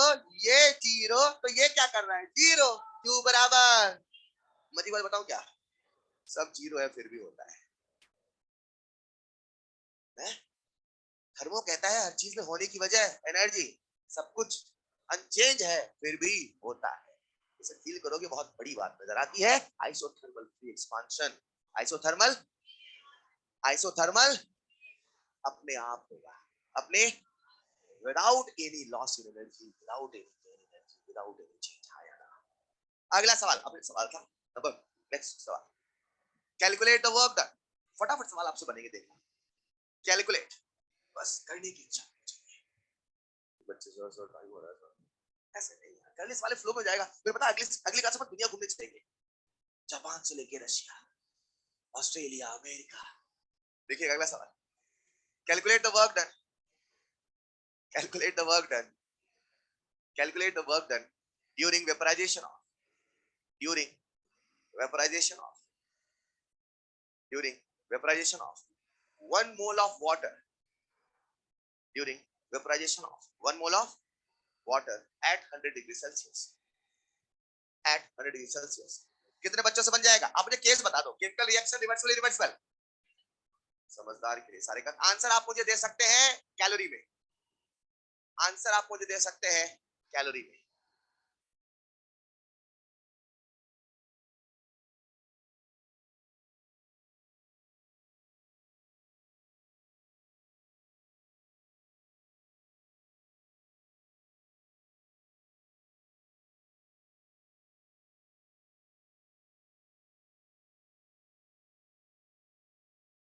तो ये क्या कर रहा है, जीरो। क्यू बराबर, मजी बात बताऊं क्या, सब जीरो है फिर भी होता है? थर्मो कहता है हर चीज में होने की वजह एनर्जी, सब कुछ अनचेंज है फिर भी होता है। इसे फील करोगे बहुत बड़ी बात नजर आती है। Isothermal free expansion, isothermal, isothermal अपने आप होगा, अपने, without any loss in energy, without any energy, without any change. अगला सवाल, अपने सवाल था नंबर, नेक्स्ट सवाल, कैलकुलेट द वर्क डन। फटाफट सवाल आपसे बनेंगे, देखना, कैलकुलेट, बस करने की इच्छा चाहिए। बच्चे सर टाइम हो रहा है सर, ऐसे नहीं यार, कर ले वाले फ्लो में जाएगा। फिर पता अगली अगली क्लास में दुनिया घूमने चलेंगे, जापान से लेके रशिया, ऑस्ट्रेलिया, अमेरिका। देखिए अगला सवाल, calculate the work done, calculate the work done, calculate the work done during vaporization of, during vaporization of, during vaporization of 1 mole of water, during vaporization of 1 mole of water at 100 degree Celsius, at 100 degree Celsius कितने बच्चों से बन जाएगा? आप मुझे case बता दो, chemical reaction reversible reversible, समझदार के लिए सारे का आंसर आप मुझे दे सकते हैं कैलोरी में, आंसर आप मुझे दे सकते हैं कैलोरी में।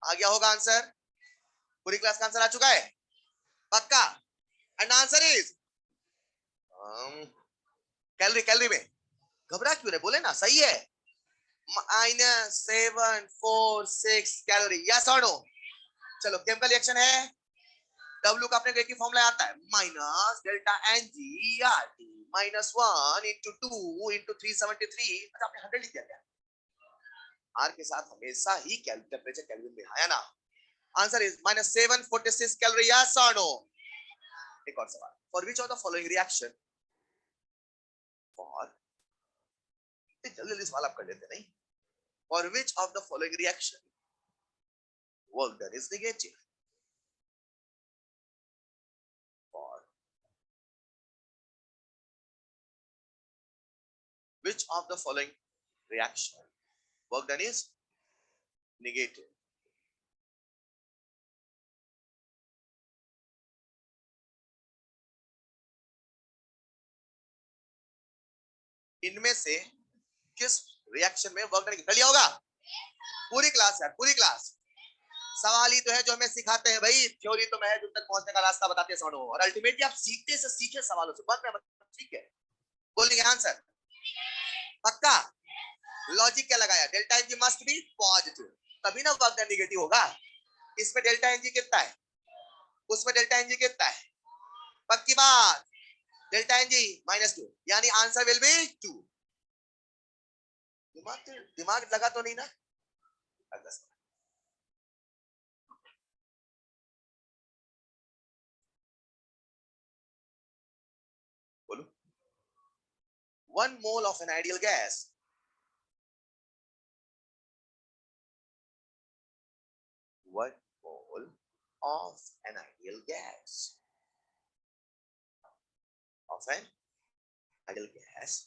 आ गया होगा आंसर, पूरी क्लास का आंसर आ चुका है पक्का? And answer is calorie, calorie में घबरा क्यों रहे, बोले ना सही है, -746 कैलोरी, यस और नो? चलो केमिकल रिएक्शन है, W का अपने की फॉर्मूला आता है minus delta N G R T -1 into 2 into 373। अच्छा आपने 100 लिख दिया क्या? आर के साथ हमेशा ही टेम्परेचर केल्विन में आया ना। आंसर इज -746 कैलोरी, यस और नो? एक और सवाल, for which of the following reaction, for, जल्दी जल्दी सवाल आप कर लेते नहीं, for which of the following reaction work done is negative, for which of the following reaction work done is negative? इनमें से किस रिएक्शन में वर्क डन कर लिया होगा? पूरी क्लास यार, पूरी क्लास, सवाल ही तो है जो हमें सिखाते हैं भाई, थ्योरी तो महज उन तक पहुंचने का रास्ता बताते हैं समझो, और अल्टीमेटली आप सीखते से सीखे सवालों से बन में, ठीक है, बोलेंगे आंसर पक्का? लॉजिक क्या लगाया, delta N G must be positive, तभी ना वर्क डन नेगेटिव होगा। इसमें डेल्टा एनजी कितना है, उसमें डेल्टा एनजी कितना है, पक्की बात, डेल्टा एनजी -2, यानी आंसर विल बी 2। दिमाग लगा तो नहीं ना? बोलो, 1 mole of an ideal gas, 1 mole of an ideal gas, of an ideal gas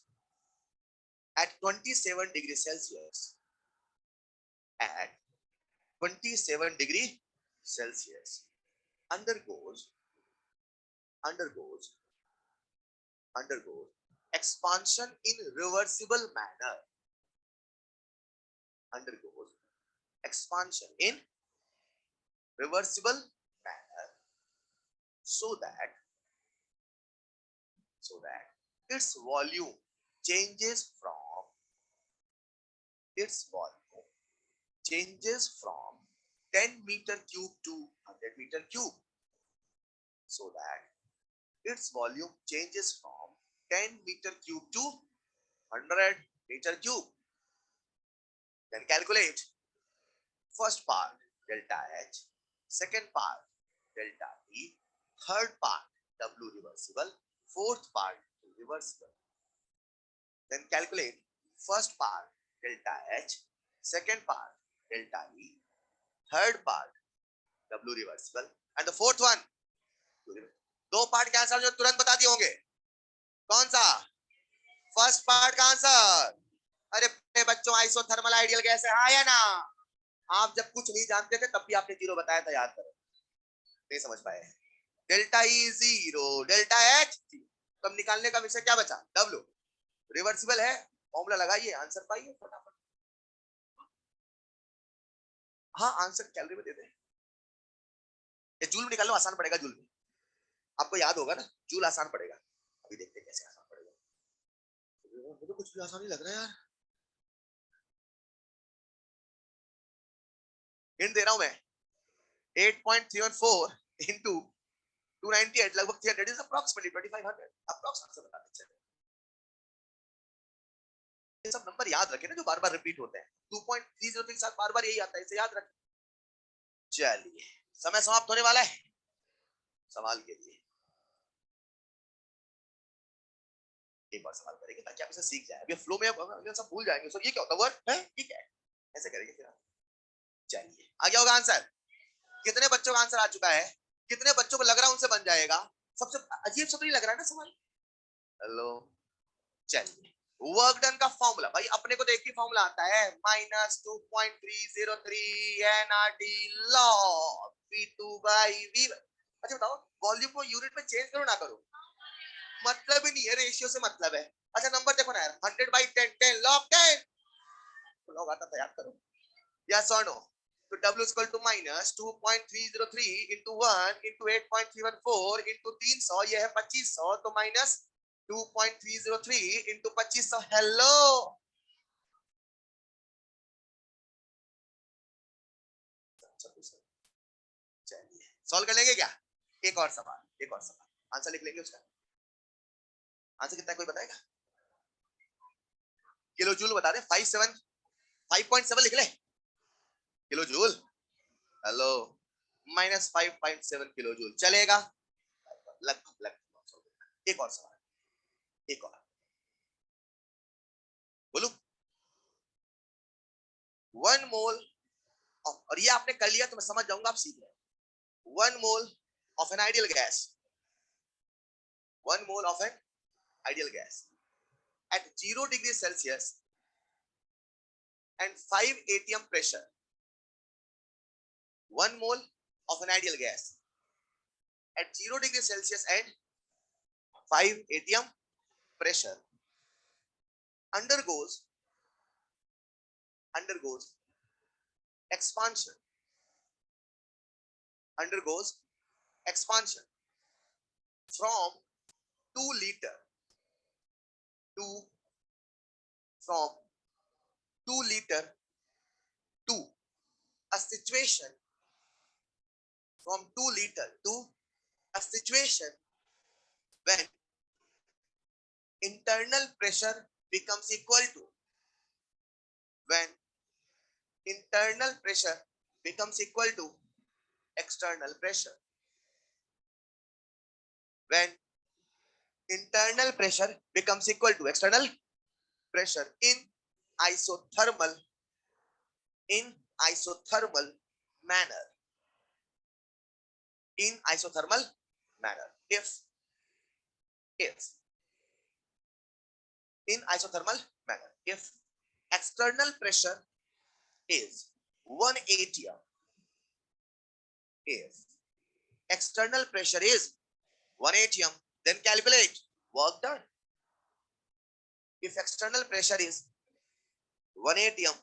at 27 degrees Celsius, at 27 degree Celsius undergoes undergoes undergoes expansion in reversible manner, undergoes expansion in reversible manner, so that its volume changes from its volume changes from 10 meter cube to 100 meter cube, so that its volume changes from 10 meter cube to 100 meter cube. Then calculate first part delta H, second part delta T, third part W reversible, fourth part reversible. Then calculate first part delta H, second part delta E, third part W reversible, and the fourth one, दो part क्या answer जो तुरंत बता दिए होंगे, कौन सा? First part का आंसर। अरे बच्चों आइसोथर्मल आइडियल गैस है, हाँ या ना? आप जब कुछ नहीं जानते थे तब भी आपने जीरो बताया था, याद करो। नहीं समझ पाए? Delta E zero, delta H, तब निकालने का विषय क्या बचा? डब्ल्यू। रिवर्सिबल है, फॉर्मूला लगाइए, आंसर पाइए फटाफट। हाँ आंसर कैलोरी में दे दे, ये जूल में निकालो, आसान पड़ेगा जूल में, आपको याद होगा ना, जूल आसान पड़ेगा। अभी देखते हैं कैसे आसान पड़ेगा। मुझे तो कुछ भी आसान नहीं लग रहा है यार। हिंट दे रहा हूं मैं, 8.314 into 298 लगभग 300 इज अप्रॉक्सिमेटली 2500, अप्रॉक्स आंसर बता दीजिए। ये सब नंबर याद रखें ना जो बार बार रिपीट होते हैं, 2.30 के साथ बार बार यही आता है, इसे याद रखें। चलिए समय समाप्त होने वाला है सवाल के लिए, एक बार सवाल करेंगे ताकि आप इसे सीख जाए। अभी फ्लो में आप सब भूल जाएंगे, सर ये क्या होता है, वर्ड है ठीक है, ऐसे करेंगे फिर। चलिए आ गया होगा आंसर। कितने बच्चों का आंसर आ चुका है? कितने बच्चों को लग रहा है उनसे बन जाएगा? सबसे अजीब सा तो नहीं लग रहा है ना सवाल? हेलो, चलिए वर्क डन का फॉर्मूला भाई अपने को तो एक ही फॉर्मूला आता है, -2.303 N R T log V2 by V। अच्छा बताओ वॉल्यूम को यूनिट में चेंज करो ना करो, मतलब ही नहीं है, रेशियो से मतलब है। अच्छा नंबर देखो ना यार, 100/10 10 log 10 लॉग आता था, याद करो। यस और नो? तो W is equal to -2.303 into 1 into 8.314 into 300, ये है 2500, तो -2.303 into 2500। हेलो चलिए सॉल्व कर लेंगे क्या? एक और सवाल, एक और सवाल, आंसर लिख लेंगे उसका। आंसर कितना है कोई बताएगा? किलो जूल बता दे, 5.7 लिख ले, kilo joule. Hello, -5.7 kilo joule चलेगा लगभग लगभग। एक और सवाल, एक और बोलू। 1 मोल, और ये आपने कर लिया तो मैं समझ जाऊंगा आप सीख रहे। 1 mole of an ideal gas, 1 mole of an ideal gas at 0 degrees Celsius and 5 atm pressure, 1 mole of an ideal gas at 0 degrees Celsius and 5 atm pressure undergoes expansion, undergoes expansion from 2 liter to from 2 liter to a situation, from 2 liter to a situation when internal pressure becomes equal to, when internal pressure becomes equal to external pressure, when internal pressure becomes equal to external pressure in isothermal, in isothermal manner, in isothermal manner, if in isothermal manner, if external pressure is 1 atm, if external pressure is 1 atm, then calculate work done. If external pressure is 1 atm,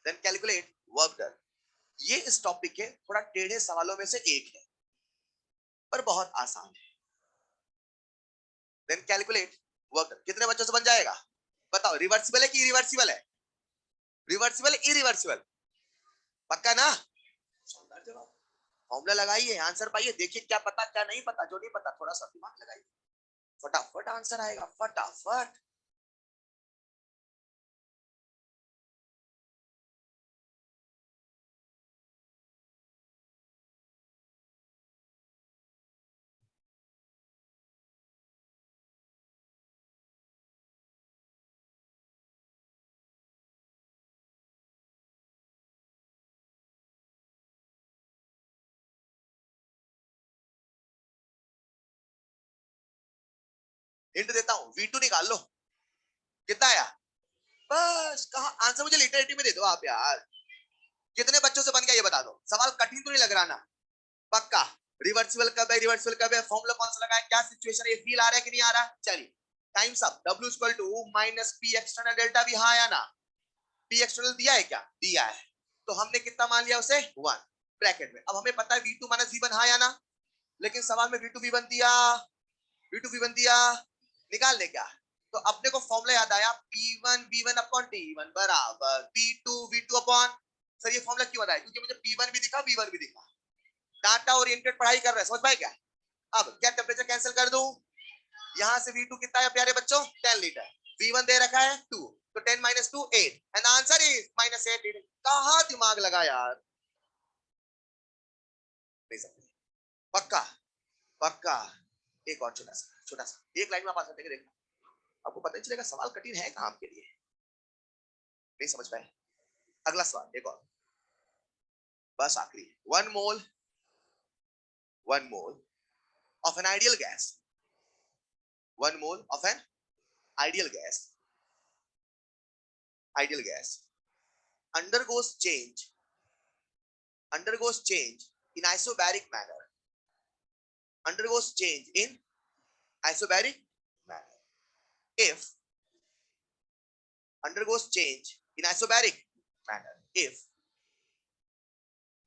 then calculate work done. ये इस topic के थोड़ा टेढ़े सवालों में से एक है, पर बहुत आसान है। देन कैलकुलेट वर्क डन, कितने बच्चों से बन जाएगा बताओ? रिवर्सिबल है कि इरिवर्सिबल है? रिवर्सिबल इरिवर्सिबल, पक्का ना? शानदार जवाब, फॉर्मूला लगाइए, आंसर पाइए, देखिए क्या पता क्या नहीं पता, जो नहीं पता थोड़ा सा दिमाग लगाइए, फटाफट आंसर आएगा, फटाफट। हिंट देता हूं, V2 निकाल लो, कितना आया? बस कहा आंसर मुझे लिटरेटिव में दे दो आप यार। कितने बच्चों से बन गया ये बता दो। सवाल कठिन तो नहीं लग रहा ना? पक्का। रिवर्सिबल कब है, रिवर्सिबल कब है, फॉर्मूला कौन सा लगाया, क्या सिचुएशन है, ये फील आ रहा है कि नहीं आ रहा? चलिए times up. W equal to minus P external delta भी, हाँ या ना? पी एक्सटर्नल दिया है क्या? दिया है। तो हमने कितना मान लिया उसे? 1 ब्रैकेट में। अब हमें पता है V2 माइनस V1, हाँ या ना? लेकिन सवाल में V2 V1 दिया, V2 V1 दिया, निकाल ले क्या? तो अपने को फॉर्मूला याद आया, P1 V1 अपॉन T1 बराबर P2 V2 अपॉन। सर ये फॉर्मूला क्यों बताया? क्योंकि मुझे P1 भी दिखा, V1 भी दिखा। डाटा ओरिएंटेड पढ़ाई कर रहे हैं, समझ पाए क्या? अब क्या टेम्परेचर कैंसिल कर दूं? यहां से V2 कितना है प्यारे बच्चों? 10 लीटर। V1 दे रखा है 2, तो 10 minus 2 8 and answer is minus 8 litre. कहां दिमाग लगा यार? नहीं समझे? पक्का? पक्का। एक और छोटा सा एक लाइन में आप आंसर देंगे, देखना आपको पता नहीं चलेगा सवाल कठिन है कहां आपके लिए। नहीं समझ पाए? अगला सवाल एक और, बस आखिरी। 1 मोल of an ideal gas, 1 mole of an ideal gas, undergoes change in isobaric manner, undergoes change in isobaric manner if undergoes change in isobaric manner if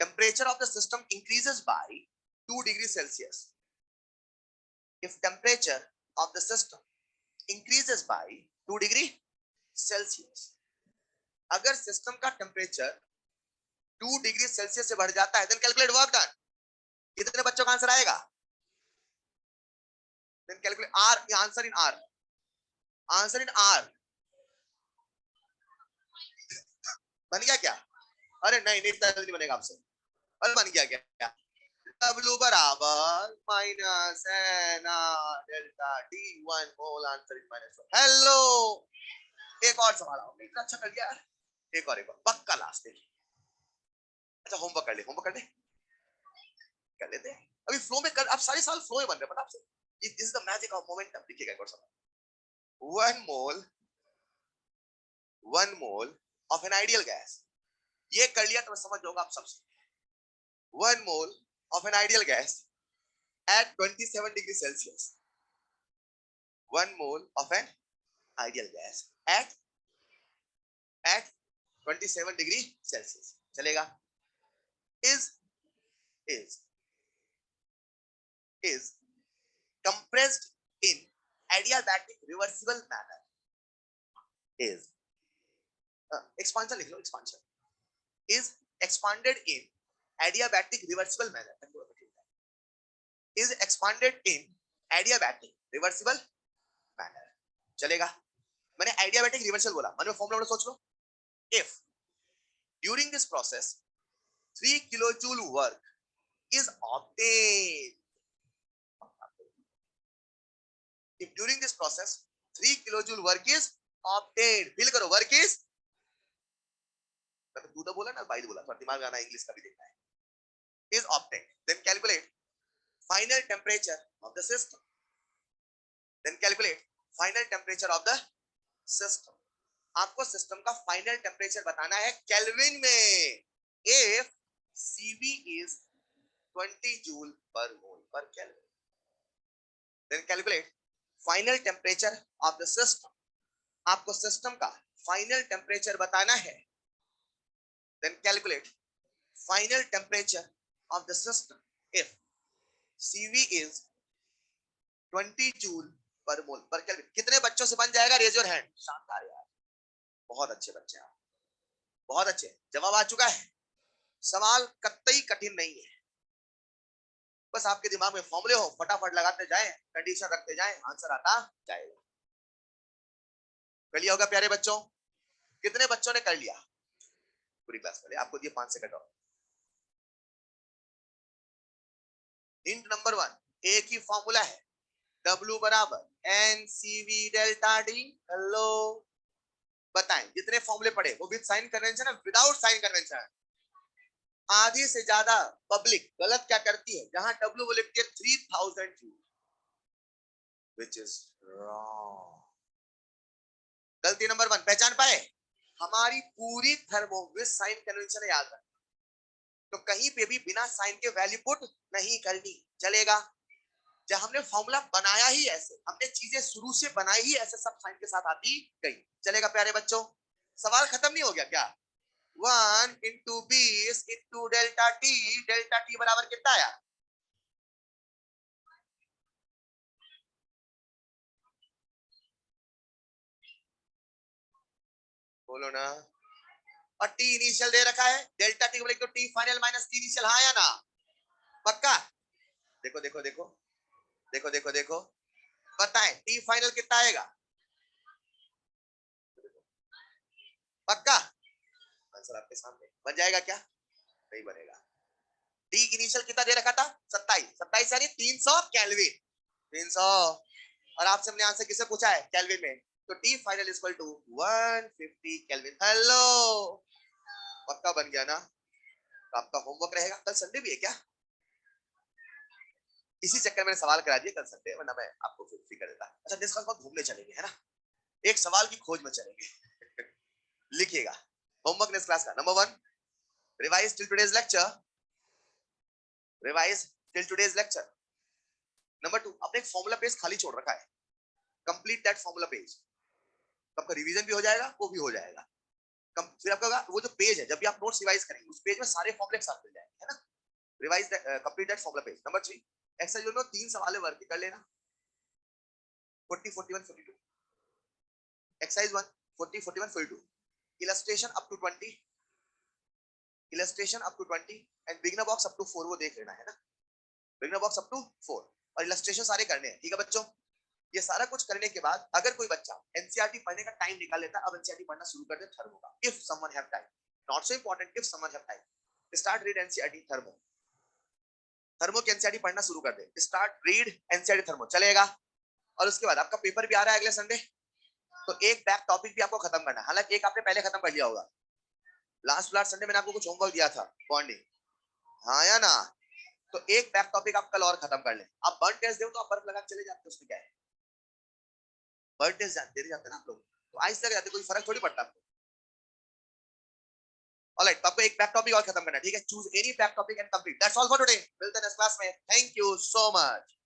temperature of the system increases by 2 degrees Celsius. If temperature of the system increases by 2 degree Celsius, अगर system का temperature 2 degree Celsius से बढ़ जाता है, then calculate work done. कितने बच्चों का answer आएगा? Then calculate R, answer in R, answer in R. बन गया क्या? अरे नहीं नहीं, इतना जल्दी बनेगा आपसे। अरे बन गया क्या? W बराबर minus N R delta T 1 mole, answer is minus 1। Hello, एक और सवाल आओ, इतना अच्छा कर गया। एक और पक्का लास्ट है। अच्छा होमवर्क कर ले, होमवर्क कर ले, कर लेते हैं अभी फ्लो में कर। आप सारे साल फ्लो में बन रहे हैं, पता आपसे? This is the magic of momentum. देखिएगा एक और सवाल। 1 mole of an ideal gas, ये कर लिया तो मैं समझ जाऊंगा आप सबसे। 1 mole of an ideal gas at 27 degree Celsius, 1 mole of an ideal gas at 27 degree Celsius चलेगा। is is compressed in adiabatic reversible manner, is expansion लिख लो, expansion is expanded in adiabatic reversible manner, is expanded in adiabatic reversible manner चलेगा। मैंने adiabatic reversible बोला, मैंने formula सोच लो। if during this process 3 kilojoule work is obtained, if during this process 3 kilojoule work is obtained, feel करो work is, मैं तू तो बोला ना, भाई बोला, थोड़ा दिमाग आना, इंग्लिश का भी देखना है। is obtained, then calculate final temperature of the system, then calculate final temperature of the system। आपको सिस्टम का फाइनल टेम्परेचर बताना है केल्विन में। if Cv is 20 joule per mole per Kelvin, then calculate final temperature of the system। आपको system का final temperature बताना है, then calculate final temperature of the system if Cv is 20 joule per mole per Kelvin। कितने बच्चों से बन जाएगा? Raise your hand. शानदार यार, बहुत अच्छे बच्चे हैं, बहुत अच्छे। जवाब आ चुका है। सवाल कतई कठिन नहीं है, बस आपके दिमाग में फॉर्मूले हो, फटाफट लगाते जाएं, कंडीशन रखते जाएं, आंसर आता जाएगा। कर लिया होगा प्यारे बच्चों? कितने बच्चों ने कर लिया? पूरी क्लास कर लिया। आपको दिए 5 सेकंड और। हिंट नंबर 1, एक ही फॉर्मूला है, W बराबर NCV डेल्टा डी। हेलो, बताएं जितने फॉर्मूले पढ़े वो विद साइन कन्वेंशन है, विदाउट साइन कन्वेंशन? आधी से ज्यादा पब्लिक गलत क्या करती है, जहां W वो लिखती है 3000 जूल, which is wrong। गलती नंबर 1 पहचान पाए, हमारी पूरी थर्मो विद साइन कन्वेंशन याद रख, तो कहीं पे भी बिना साइन के वैल्यू पुट नहीं करनी, चलेगा। जब हमने फॉर्मूला बनाया ही ऐसे, हमने चीजें शुरू से बनाई ही ऐसे, सब साइन के साथ आती गई, चलेगा प्यारे बच्चों। सवाल खत्म नहीं हो गया क्या? 1 इंटू बीस इंटू डेल्टा टी बराबर कितना आया? बोलो ना। और टी इनिशियल दे रखा है, डेल्टा टी बोले तो T final minus T initial, हाँ या ना? पक्का? देखो देखो देखो देखो देखो देखो, बताएं टी फाइनल कितना आएगा? पक्का? आंसर आपके सामने, बन जाएगा क्या? नहीं बनेगा। टी इनिशियल कितना दे रखा था? 27, 27 यानी 300 केल्विन, 300। और आपसे हमने आंसर किसे पूछा है? केल्विन में, तो T final is equal to 150 kelvin. Hello, पक्का बन गया ना? तो आपका होमवर्क रहेगा, कल संडे भी है क्या? इसी चक्कर में सवाल करा दिए, कल संडे, वरना मैं आपको फिर फ्री कर देता। अच्छा नेक्स्ट क्लास में घूमने चलेंगे, है ना? एक सवाल की खोज में चलेंगे। लिखिएगा होमवर्क नेक्स्ट क्लास का। Number 1, revise till today's lecture, revise till today's lecture. Number 2, आपने एक फॉर्मूला पेज खाली छोड़ रखा है, कंप्लीट दैट फॉर्मूला पेज। तो आपका रिवीजन भी हो जाएगा, वो भी हो जाएगा। फिर आपका वो जो पेज है, जब भी आप नोट्स रिवाइज करेंगे, उस पेज में सारे फॉर्मूले साथ मिल जाएंगे, है ना? Revise complete that formula page. Number 3, exercise में 3 सवाल है, वर्क कर लेना, 40, 41, 42। Exercise 1, 40, 41, 42, illustration up to 20, illustration up to 20 and beginner box up to 4, वो देख लेना, है ना? बिगिनर बॉक्स अप टू 4 और इलस्ट्रेशन सारे करने हैं, ठीक है बच्चों? ये सारा कुछ करने के बाद अगर कोई बच्चा एनसीईआरटी पढ़ने का टाइम निकाल लेता है, अब एनसीईआरटी पढ़ना शुरू कर दे थर्मो का, if someone have time, not so important, if someone have time start read NCERT thermo, thermo की एनसीईआरटी पढ़ना शुरू कर दे, स्टार्ट रीड एनसीईआरटी थर्मो, चलेगा? और उसके बाद आपका पेपर भी आ रहा है अगले संडे, तो एक बैक टॉपिक भी आपको खत्म करना है, हालांकि एक आपने पहले खत्म कर लिया होगा, लास्ट संडे मैंने आपको कुछ होमवर्क दिया था बॉन्डिंग, हाँ या ना? तो एक बैक टॉपिक आप कल और खत्म कर ले। आप बर्न टेस्ट दो तो आप बर्फ लगा चले जाते, उसमें क्या है? बर्न टेस्ट देते जाते ना आप लोग, तो आइस लग जाते, कोई फर्क थोड़ी पड़ता आपको। ऑलराइट, तो आपको एक बैक टॉपिक और खत्म करना है, ठीक है? Choose any back topic and complete, that's all for today, मिलते हैं नेक्स्ट क्लास में, थैंक यू सो मच।